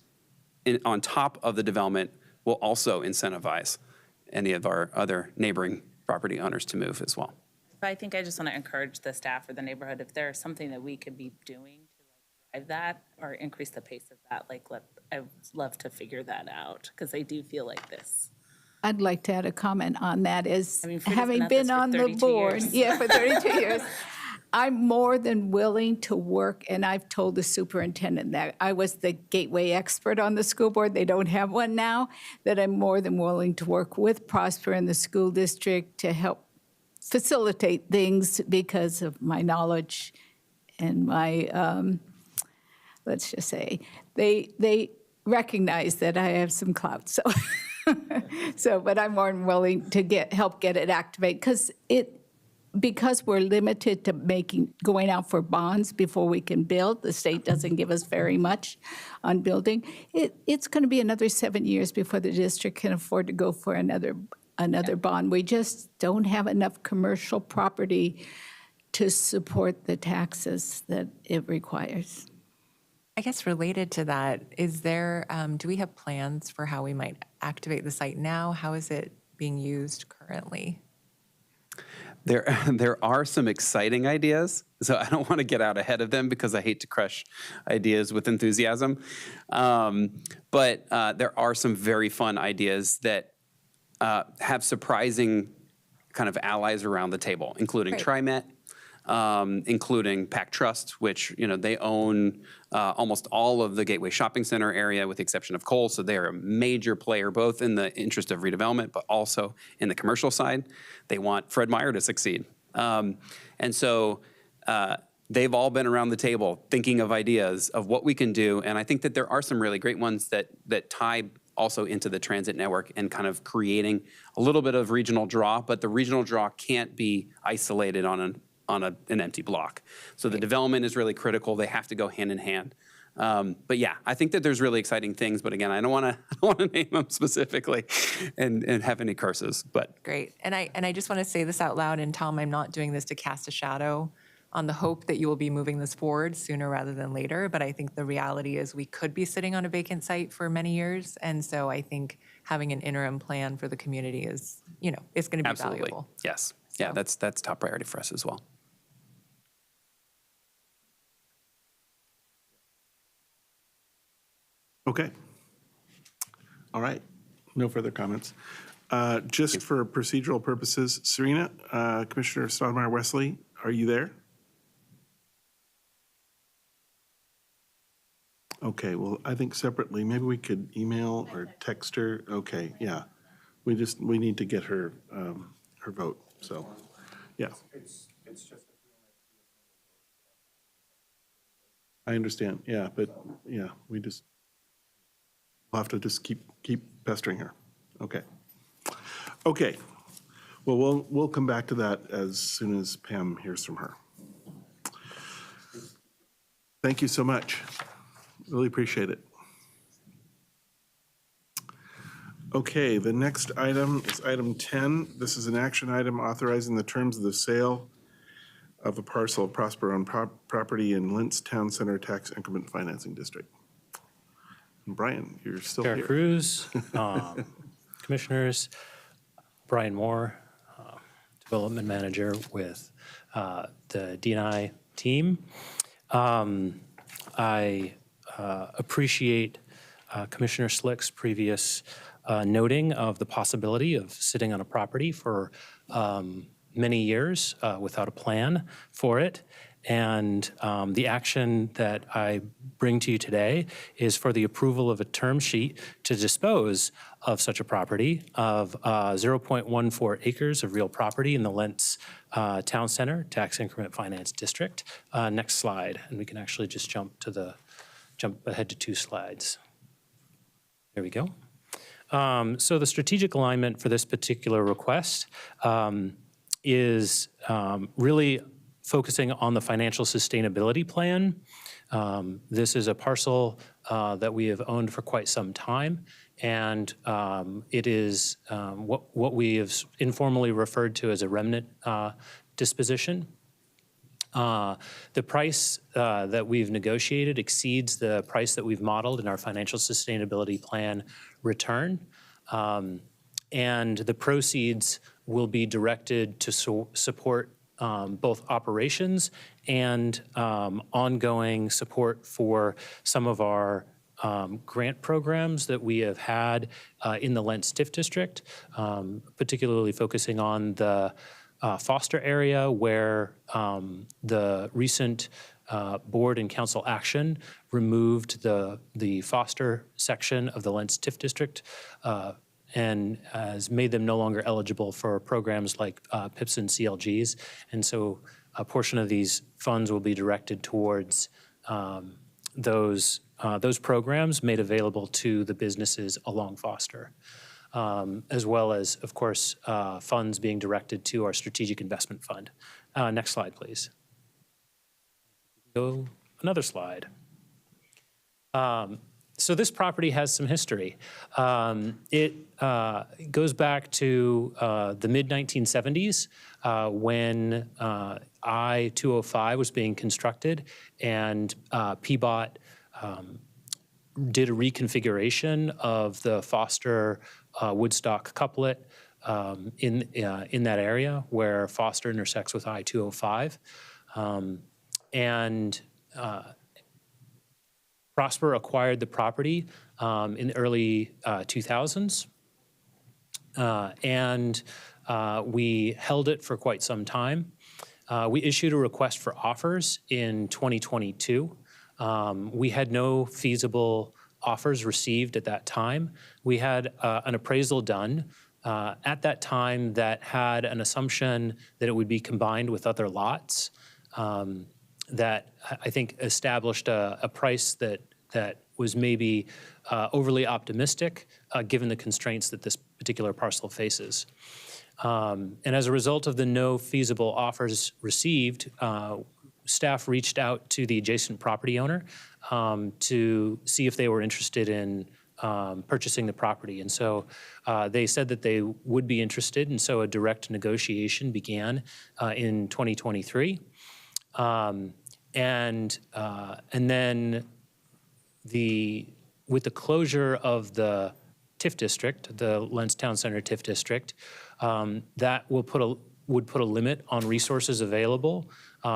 on top of the development will also incentivize any of our other neighboring property owners to move as well. But I think I just want to encourage the staff or the neighborhood, if there's something that we could be doing to that or increase the pace of that? Like, I'd love to figure that out because I do feel like this. I'd like to add a comment on that is, I mean, Frida's having been at this been for on the 32 board, years. yeah, for 32 years, I'm more than willing to work, and I've told the superintendent that I was the gateway expert on the school board. They don't have one now, that I'm more than willing to work with Prosper and the school district to help facilitate things because of my knowledge and my, let's just say, they recognize that I have some clout, so. But I'm more than willing to help get it activated, because we're limited to going out for bonds before we can build. The state doesn't give us very much on building. It's going to be another 7 years before the district can afford to go for another bond. We just don't have enough commercial property to support the taxes that it requires. I guess related to that, is there, do we have plans for how we might activate the site now? How is it being used currently? There are some exciting ideas, so I don't want to get out ahead of them because I hate to crush ideas with enthusiasm. But there are some very fun ideas that have surprising kind of allies around the table, including Great. TriMet, including Pac Trust, which, they own almost all of the Gateway Shopping Center area with the exception of Kohl. So they're a major player, both in the interest of redevelopment, but also in the commercial side. They want Fred Meyer to succeed. And so they've all been around the table thinking of ideas of what we can do. And I think that there are some really great ones that tie also into the transit network and kind of creating a little bit of regional draw, but the regional draw can't be isolated on an empty block. So the development is really critical. They have to go hand in hand. But yeah, I think that there's really exciting things. But again, I don't want to name them specifically and have any curses. But Great. And I just want to say this out loud, and Tom, I'm not doing this to cast a shadow on the hope that you will be moving this forward sooner rather than later. But I think the reality is we could be sitting on a vacant site for many years. And so I think having an interim plan for the community is, it's going to be absolutely, valuable. yes, yeah, that's top priority for us as well. Okay. All right. No further comments. Just for procedural purposes, Serena, Commissioner Stoudemire Wesley, are you there? Okay, well, I think separately, maybe we could email or text her. Okay, yeah. We need to get her, her vote, so, yeah. It's just. I understand, yeah, but, yeah, we'll have to just keep pestering her. Okay. Okay. Well, we'll come back to that as soon as Pam hears from her. Thank you so much. Really appreciate it. Okay, the next item is item 10. This is an action item authorizing the terms of the sale of a parcel of Prosper-owned property in Lentz Town Center Tax Increment Financing District. And Brian, you're still Chair here. Cruz, Commissioners, Brian Moore, Development Manager with the D&I team. I appreciate Commissioner Slick's previous noting of the possibility of sitting on a property for many years without a plan for it. And the action that I bring to you today is for the approval of a term sheet to dispose of such a property of 0.14 acres of real property in the Lentz Town Center Tax Increment Finance District. Next slide, and we can actually just jump ahead to 2 slides. There we go. So the strategic alignment for this particular request is really focusing on the financial sustainability plan. This is a parcel that we have owned for quite some time, and it is what we have informally referred to as a remnant disposition. The price that we've negotiated exceeds the price that we've modeled in our financial sustainability plan return, and the proceeds will be directed to support both operations and ongoing support for some of our grant programs that we have had in the Lentz TIF district, particularly focusing on the Foster area where the recent board and council action removed the Foster section of the Lentz TIF district and has made them no longer eligible for programs like PIPs and CLGs. And so a portion of these funds will be directed towards those programs made available to the businesses along Foster, as well as, of course, funds being directed to our strategic investment fund. Next slide, please. Go another slide. So this property has some history. It goes back to the mid-1970s when I-205 was being constructed, and PBOT did a reconfiguration of the Foster Woodstock couplet in that area where Foster intersects with I-205. Prosper acquired the property in the early 2000s, and we held it for quite some time. We issued a request for offers in 2022. We had no feasible offers received at that time. We had an appraisal done at that time that had an assumption that it would be combined with other lots. That I think established a price that was maybe overly optimistic given the constraints that this particular parcel faces. And as a result of the no feasible offers received, staff reached out to the adjacent property owner to see if they were interested in purchasing the property. And so they said that they would be interested, and so a direct negotiation began in 2023. And then with the closure of the TIF district, the Lentz Town Center TIF district, that would put a limit on resources available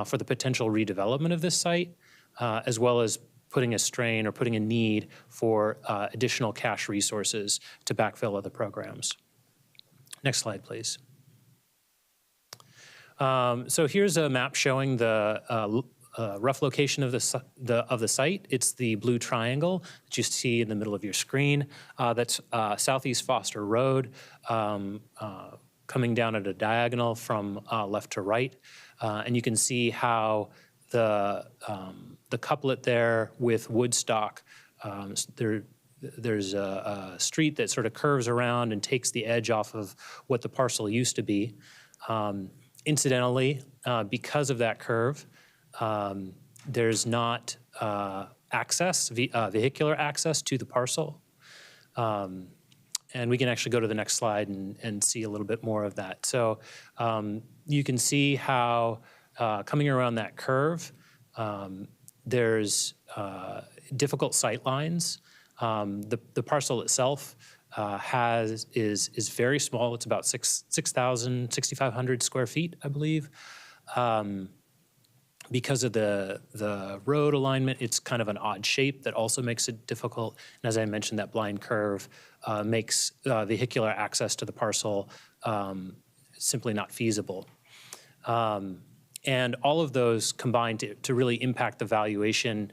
for the potential redevelopment of this site, as well as putting a strain or putting a need for additional cash resources to backfill other programs. Next slide, please. So here's a map showing the rough location of the site. It's the blue triangle that you see in the middle of your screen. That's Southeast Foster Road, coming down at a diagonal from left to right. And you can see how the couplet there with Woodstock, there's a street that sort of curves around and takes the edge off of what the parcel used to be. Incidentally, because of that curve, there's not vehicular access to the parcel. And we can actually go to the next slide and see a little bit more of that. So you can see how coming around that curve, there's difficult sight lines. The parcel itself is very small. It's about 6,500 square feet, I believe. Because of the road alignment, it's kind of an odd shape that also makes it difficult. And as I mentioned, that blind curve makes vehicular access to the parcel simply not feasible. And all of those combine to really impact the valuation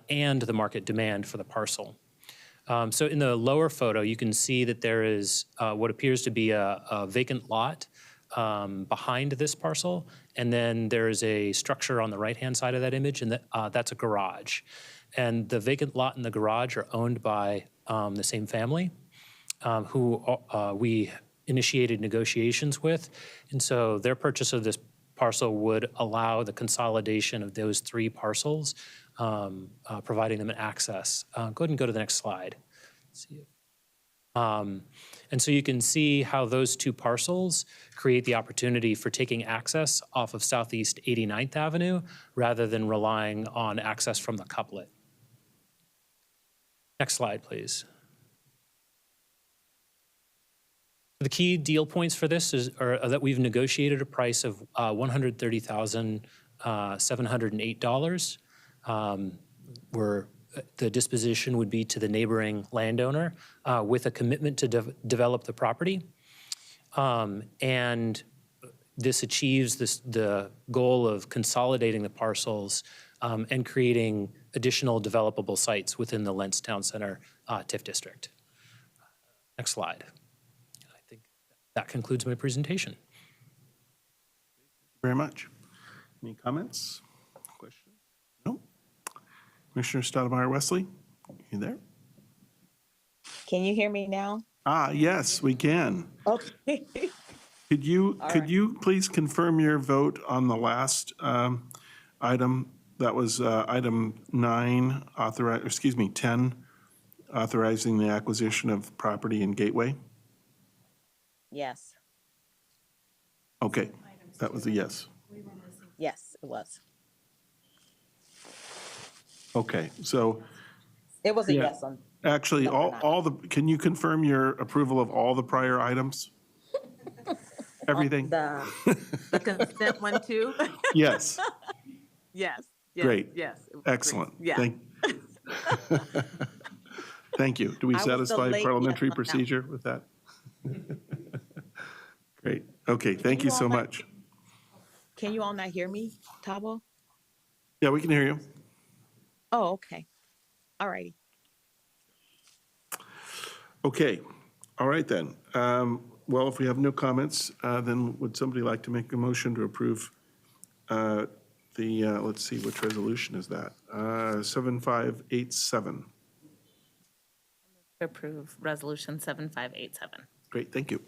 and the market demand for the parcel. So in the lower photo, you can see that there is what appears to be a vacant lot behind this parcel, and then there's a structure on the right-hand side of that image, and that's a garage. And the vacant lot and the garage are owned by the same family who we initiated negotiations with, and so their purchase of this parcel would allow the consolidation of those three parcels, providing them an access. Go ahead and go to the next slide. Let's see. And so you can see how those two parcels create the opportunity for taking access off of Southeast 89th Avenue rather than relying on access from the couplet. Next slide, please. The key deal points for this are that we've negotiated a price of $130,708. The disposition would be to the neighboring landowner with a commitment to develop the property. And this achieves the goal of consolidating the parcels and creating additional developable sites within the Lentz Town Center TIF district. Next slide. I think that concludes my presentation. Very much. Any comments? Questions? No? Commissioner Stoudemire Wesley, you there? Can you hear me now? Yes, we can. Okay. Could you please confirm your vote on the last item? That was item 10, authorizing the acquisition of property in Gateway? Yes. Okay, that was a yes. Yes, it was. Okay, so It was a Yeah. yes on. actually, Number nine. all the, can you confirm your approval of all the prior items? Everything? The consent one too? Yes, Yes. yes, Great. Yes. it was great. excellent. Yeah. Thank you. Do we I was the satisfy late parliamentary yes on that. procedure with that? Great. Okay, thank you you so all like- much. Can you all not hear me, Tabo? Yeah, we can hear you. Oh, okay. All righty. Okay, all right then. Well, if we have no comments, then would somebody like to make a motion to approve let's see, which resolution is that? 7587. Approve Resolution 7587. Great, thank you.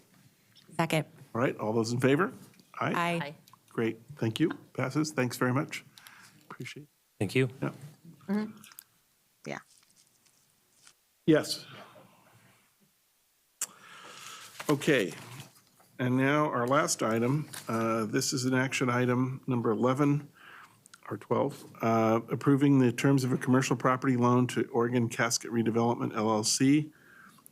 Second. All right, all those in favor? Aye. Great, thank you. Passes, thanks very much. Appreciate it. Thank you. Yeah. Yeah. Yes. Okay, and now our last item, this is an action item number 11 or 12, approving the terms of a commercial property loan to Oregon Casket Redevelopment LLC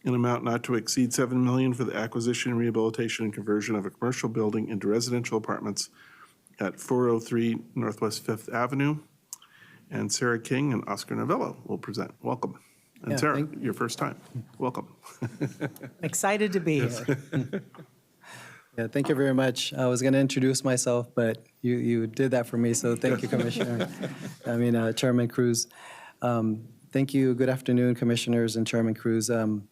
in amount not to exceed $7 million for the acquisition, rehabilitation, and conversion of a commercial building into residential apartments at 403 Northwest Fifth Avenue. And Sarah King and Oscar Novello will present. Welcome. And Yeah, Sarah, your first time. Welcome. Excited to be here. Yeah, thank you very much. I was going to introduce myself, but you did that for me, so thank you, Commissioner. Chairman Cruz. Thank you. Good afternoon, Commissioners and Chairman Cruz. I'm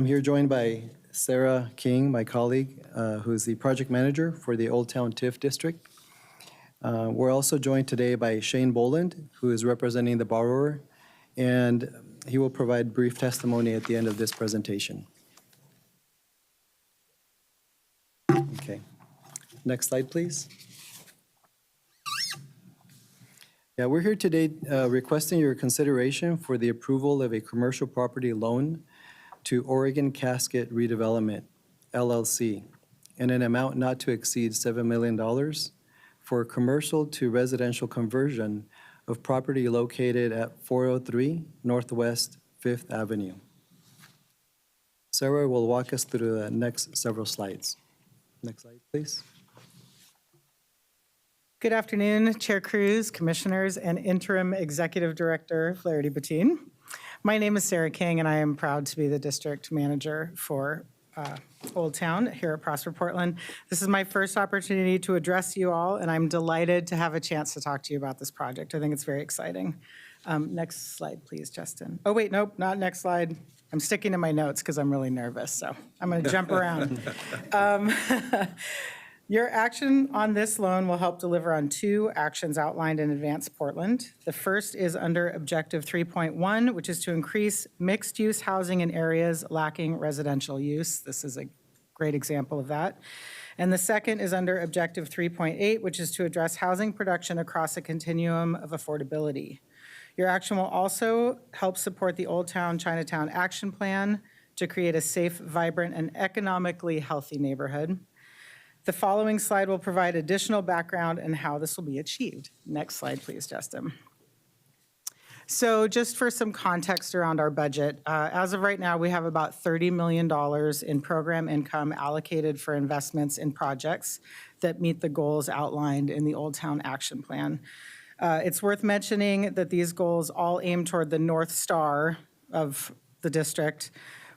here joined by Sarah King, my colleague, who's the project manager for the Old Town TIF District. We're also joined today by Shane Boland, who is representing the borrower, and he will provide brief testimony at the end of this presentation. Okay. Next slide, please. Yeah, we're here today requesting your consideration for the approval of a commercial property loan to Oregon Casket Redevelopment, LLC, in an amount not to exceed $7 million for commercial to residential conversion of property located at 403 Northwest Fifth Avenue. Sarah will walk us through the next several slides. Next slide, please. Good afternoon, Chair Cruz, Commissioners, and Interim Executive Director Flaherty Bettine. My name is Sarah King, and I am proud to be the District Manager for Old Town here at Prosper Portland. This is my first opportunity to address you all, and I'm delighted to have a chance to talk to you about this project. I think it's very exciting. Next slide, please, Justin. Oh, wait, nope, not next slide. I'm sticking to my notes because I'm really nervous, so I'm going to jump around. Your action on this loan will help deliver on two actions outlined in Advance Portland. The first is under Objective 3.1, which is to increase mixed-use housing in areas lacking residential use. This is a great example of that. And the second is under Objective 3.8, which is to address housing production across a continuum of affordability. Your action will also help support the Old Town Chinatown Action Plan to create a safe, vibrant, and economically healthy neighborhood. The following slide will provide additional background on how this will be achieved. Next slide, please, Justin. So just for some context around our budget, as of right now, we have about $30 million in program income allocated for investments in projects that meet the goals outlined in the Old Town Action Plan. It's worth mentioning that these goals all aim toward the North Star of the district,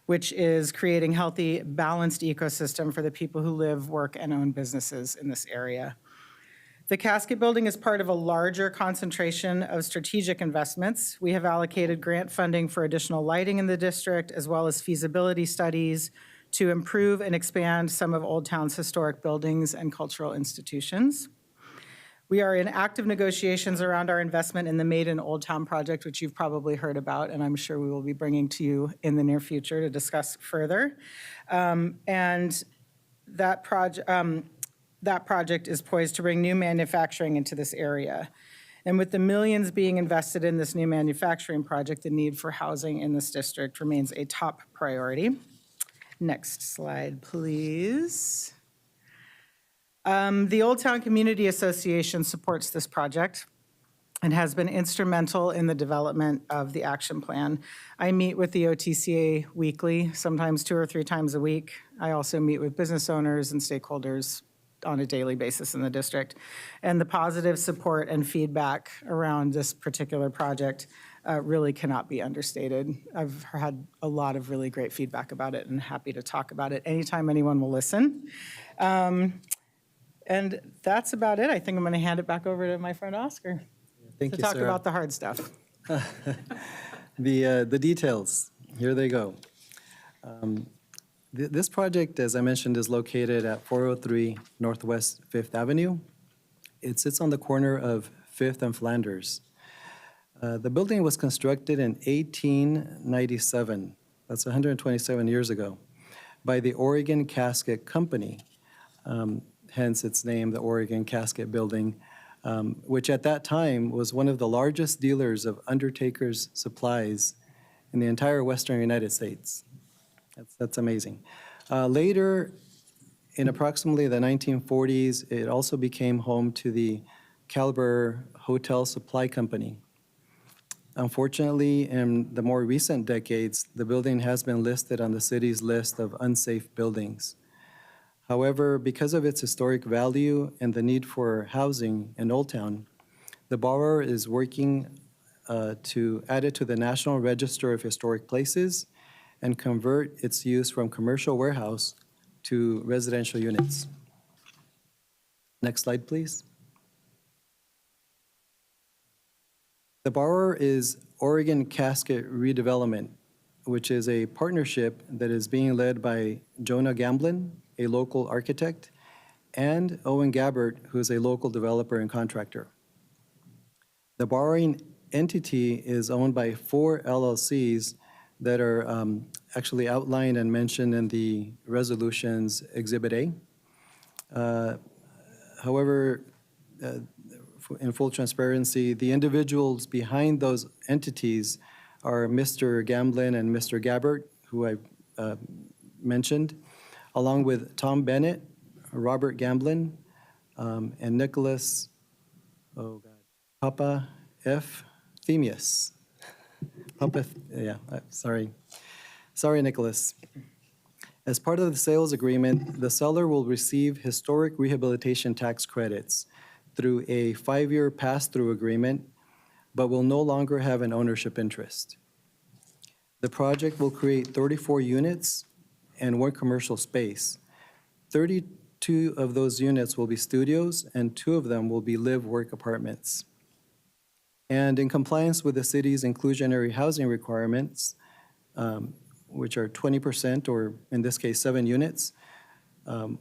which is creating healthy, balanced ecosystem for the people who live, work, and own businesses in this area. The Casket Building is part of a larger concentration of strategic investments. We have allocated grant funding for additional lighting in the district, as well as feasibility studies to improve and expand some of Old Town's historic buildings and cultural institutions. We are in active negotiations around our investment in the Made in Old Town project, which you've probably heard about, and I'm sure we will be bringing to you in the near future to discuss further. And that project is poised to bring new manufacturing into this area. And with the millions being invested in this new manufacturing project, the need for housing in this district remains a top priority. Next slide, please. The Old Town Community Association supports this project and has been instrumental in the development of the action plan. I meet with the OTCA weekly, sometimes 2 or 3 times a week. I also meet with business owners and stakeholders on a daily basis in the district. And the positive support and feedback around this particular project really cannot be understated. I've had a lot of really great feedback about it and happy to talk about it anytime anyone will listen. And that's about it. I think I'm going to hand it back over to my friend Oscar Thank to you, talk Sarah. about the hard stuff. The details, here they go. This project, as I mentioned, is located at 403 Northwest 5th Avenue. It sits on the corner of 5th and Flanders. The building was constructed in 1897, that's 127 years ago, by the Oregon Casket Company, hence its name, the Oregon Casket Building, which at that time was one of the largest dealers of undertaker's supplies in the entire western United States. That's amazing. Later, in approximately the 1940s, it also became home to the Caliber Hotel Supply Company. Unfortunately, in the more recent decades, the building has been listed on the city's list of unsafe buildings. However, because of its historic value and the need for housing in Old Town, the borrower is working to add it to the National Register of Historic Places and convert its use from commercial warehouse to residential units. Next slide, please. The borrower is Oregon Casket Redevelopment, which is a partnership that is being led by Jonah Gamblin, a local architect, and Owen Gabbert, who is a local developer and contractor. The borrowing entity is owned by 4 LLCs that are actually outlined and mentioned in the resolution's Exhibit A. However, in full transparency, the individuals behind those entities are Mr. Gamblin and Mr. Gabbert, who I mentioned, along with Tom Bennett, Robert Gamblin, and Nicholas, Papa F. Themius. Sorry, Nicholas. As part of the sales agreement, the seller will receive historic rehabilitation tax credits through a 5-year pass-through agreement, but will no longer have an ownership interest. The project will create 34 units and 1 commercial space. 32 of those units will be studios, and 2 of them will be live-work apartments. And in compliance with the city's inclusionary housing requirements, which are 20%, or in this case, 7 units,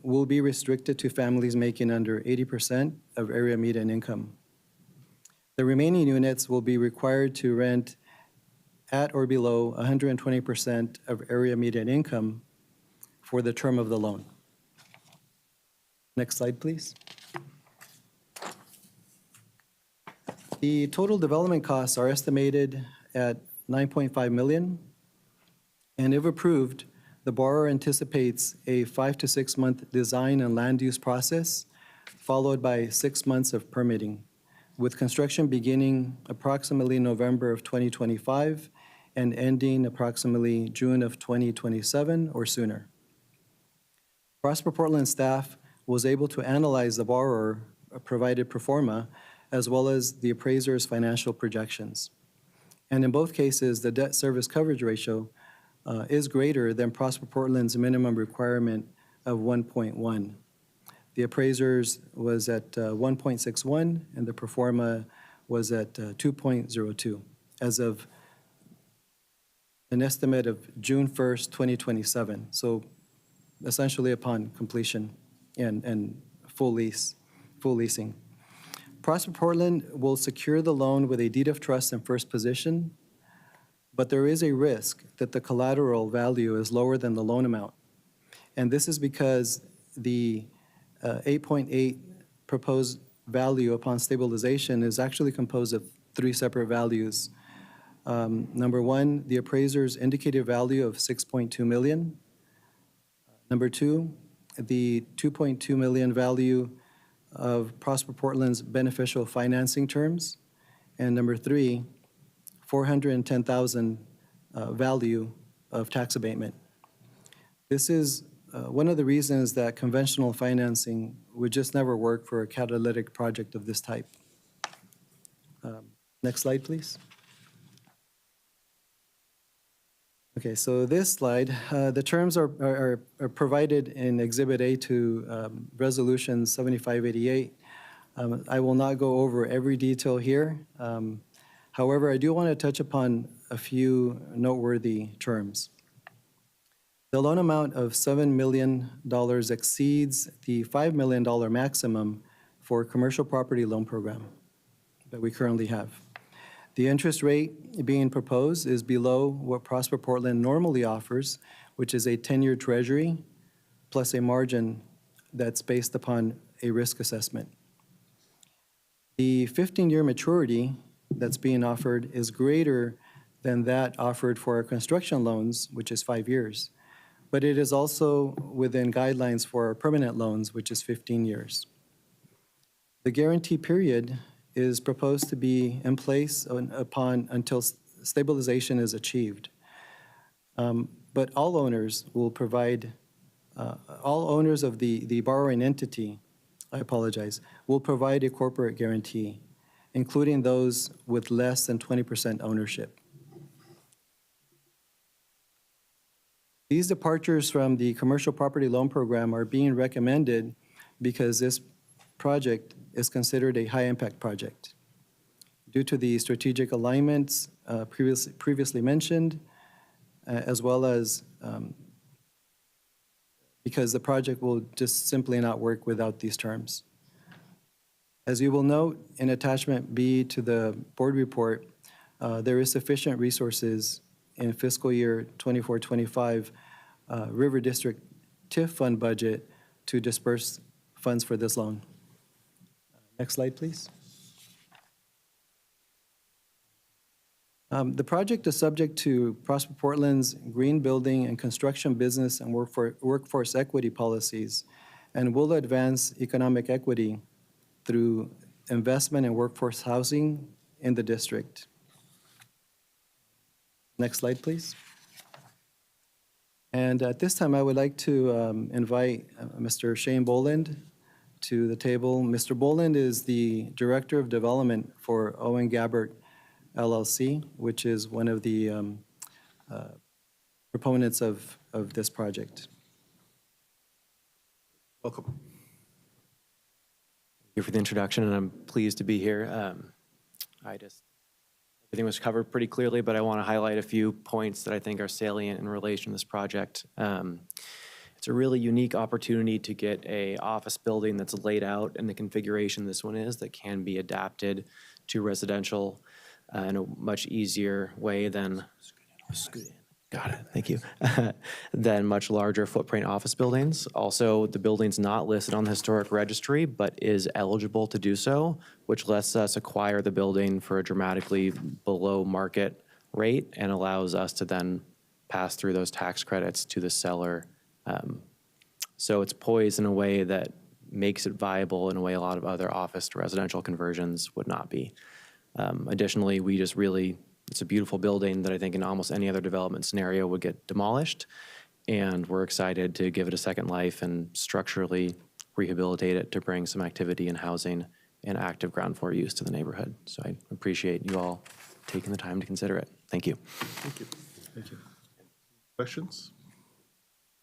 will be restricted to families making under 80% of area median income. The remaining units will be required to rent at or below 120% of area median income for the term of the loan. Next slide, please. The total development costs are estimated at $9.5 million, and if approved, the borrower anticipates a 5 to 6 month design and land use process, followed by 6 months of permitting. with construction beginning approximately November of 2025 and ending approximately June of 2027 or sooner. Prosper Portland staff was able to analyze the borrower provided pro forma as well as the appraiser's financial projections. And in both cases, the debt service coverage ratio is greater than Prosper Portland's minimum requirement of 1.1. The appraisers was at 1.61 and the pro forma was at 2.02 as of an estimate of June 1st, 2027. So essentially upon completion and full leasing. Prosper Portland will secure the loan with a deed of trust in first position, but there is a risk that the collateral value is lower than the loan amount. And this is because the 8.8 proposed value upon stabilization is actually composed of three separate values. Number one, the appraiser's indicated value of 6.2 million. Number two, the 2.2 million value of Prosper Portland's beneficial financing terms. And number three, 410,000 value of tax abatement. This is one of the reasons that conventional financing would just never work for a catalytic project of this type. Next slide, please. Okay, so this slide, the terms are provided in Exhibit A to Resolution 7588. I will not go over every detail here. However, I do want to touch upon a few noteworthy terms. The loan amount of $7 million exceeds the $5 million maximum for commercial property loan program that we currently have. The interest rate being proposed is below what Prosper Portland normally offers, which is a 10-year treasury plus a margin that's based upon a risk assessment. The 15-year maturity that's being offered is greater than that offered for our construction loans, which is 5 years. But it is also within guidelines for our permanent loans, which is 15 years. The guarantee period is proposed to be in place until stabilization is achieved. But all owners will provide, all owners of the borrowing entity, will provide a corporate guarantee, including those with less than 20% ownership. These departures from the commercial property loan program are being recommended because this project is considered a high-impact project. Due to the strategic alignments previously mentioned, as well as because the project will just simply not work without these terms. As you will note in attachment B to the board report, there is sufficient resources in fiscal year 24-25 River District TIF fund budget to disperse funds for this loan. Next slide, please. The project is subject to Prosper Portland's green building and construction business and workforce equity policies and will advance economic equity through investment in workforce housing in the district. Next slide, please. And at this time, I would like to invite Mr. Shane Boland to the table. Mr. Boland is the Director of Development for Owen Gabbert LLC, which is one of the proponents of this project. Welcome. Thank you for the introduction, and I'm pleased to be here. Everything was covered pretty clearly, but I want to highlight a few points that I think are salient in relation to this project. It's a really unique opportunity to get an office building that's laid out in the configuration this one is that can be adapted to residential in a much easier way than, got it, thank you, than much larger footprint office buildings. Also, the building's not listed on the historic registry, but is eligible to do so, which lets us acquire the building for a dramatically below market rate and allows us to then pass through those tax credits to the seller. So it's poised in a way that makes it viable in a way a lot of other office to residential conversions would not be. Additionally, it's a beautiful building that I think in almost any other development scenario would get demolished. And we're excited to give it a second life and structurally rehabilitate it to bring some activity and housing and active ground floor use to the neighborhood. So I appreciate you all taking the time to consider it. Thank you. Thank you. Thank you. Questions?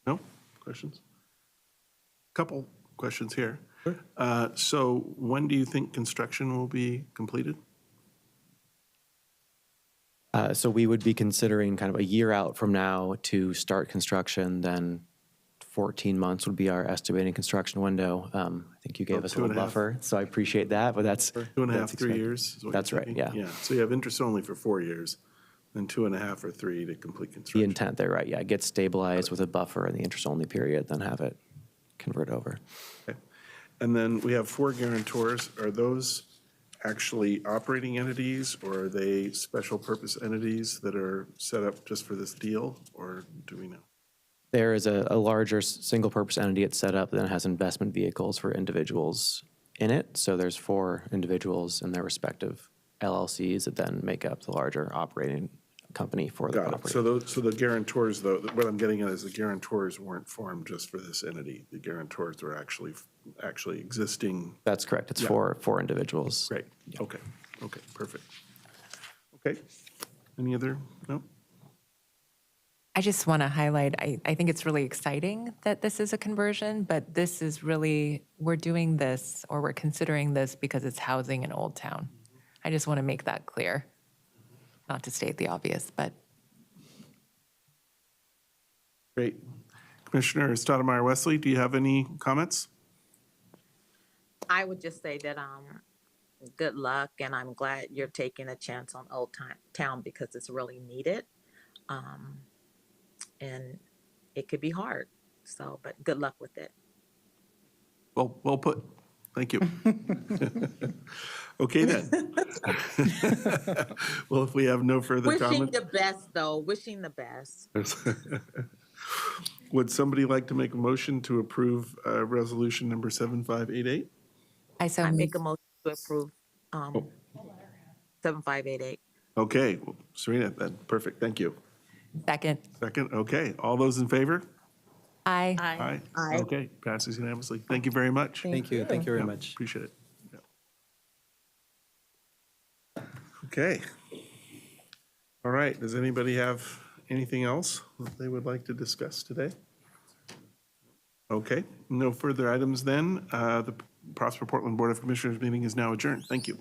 No? Questions? Couple questions here. So when do you think construction will be completed? So we would be considering kind of a year out from now to start construction, then 14 months would be our estimated construction window. I think you gave us a little 2.5. buffer, so I appreciate that, but that's. 2.5, that's 3 expected. years? is what you're That's right, thinking? yeah. So you have interest only for 4 years, then 2.5 or 3 to complete The construction. intent there, right, yeah, get stabilized with a buffer in the interest-only period, then have it convert over. Okay. And then we have 4 guarantors. Are those actually operating entities, or are they special purpose entities that are set up just for this deal, or do we know? There is a larger single-purpose entity it's set up that has investment vehicles for individuals in it. So there's 4 individuals and their respective LLCs that then make up the larger operating company for the Got it. property. So the guarantors, though, what I'm getting at is the guarantors weren't formed just for this entity. The guarantors were actually existing. That's correct. It's Yeah. four individuals. Great. Okay. Okay, perfect. Okay. Any other? No? I just want to highlight, I think it's really exciting that this is a conversion, but this is really, we're doing this or we're considering this because it's housing in Old Town. I just want to make that clear. Not to state the obvious, but Great. Commissioner Stoudemire Wesley, do you have any comments? I would just say that, good luck, and I'm glad you're taking a chance on Old Town because it's really needed. And it could be hard, so, but good luck with it. Well put. Thank you. Okay, then. Well, if we have no further Wishing comments. the best, though, wishing the best. Would somebody like to make a motion to approve resolution number 7588? I make a motion to approve, 7588. Okay, well, Serena, then, perfect, thank you. second. Second, okay, all those in favor? Aye. Aye. Aye. Okay, passes unanimously. Thank you very much. Thank you very Yeah, much. Appreciate it. Yeah. Okay. All right, does anybody have anything else that they would like to discuss today? Okay, no further items then. The Prosper Portland Board of Commissioners meeting is now adjourned. Thank you.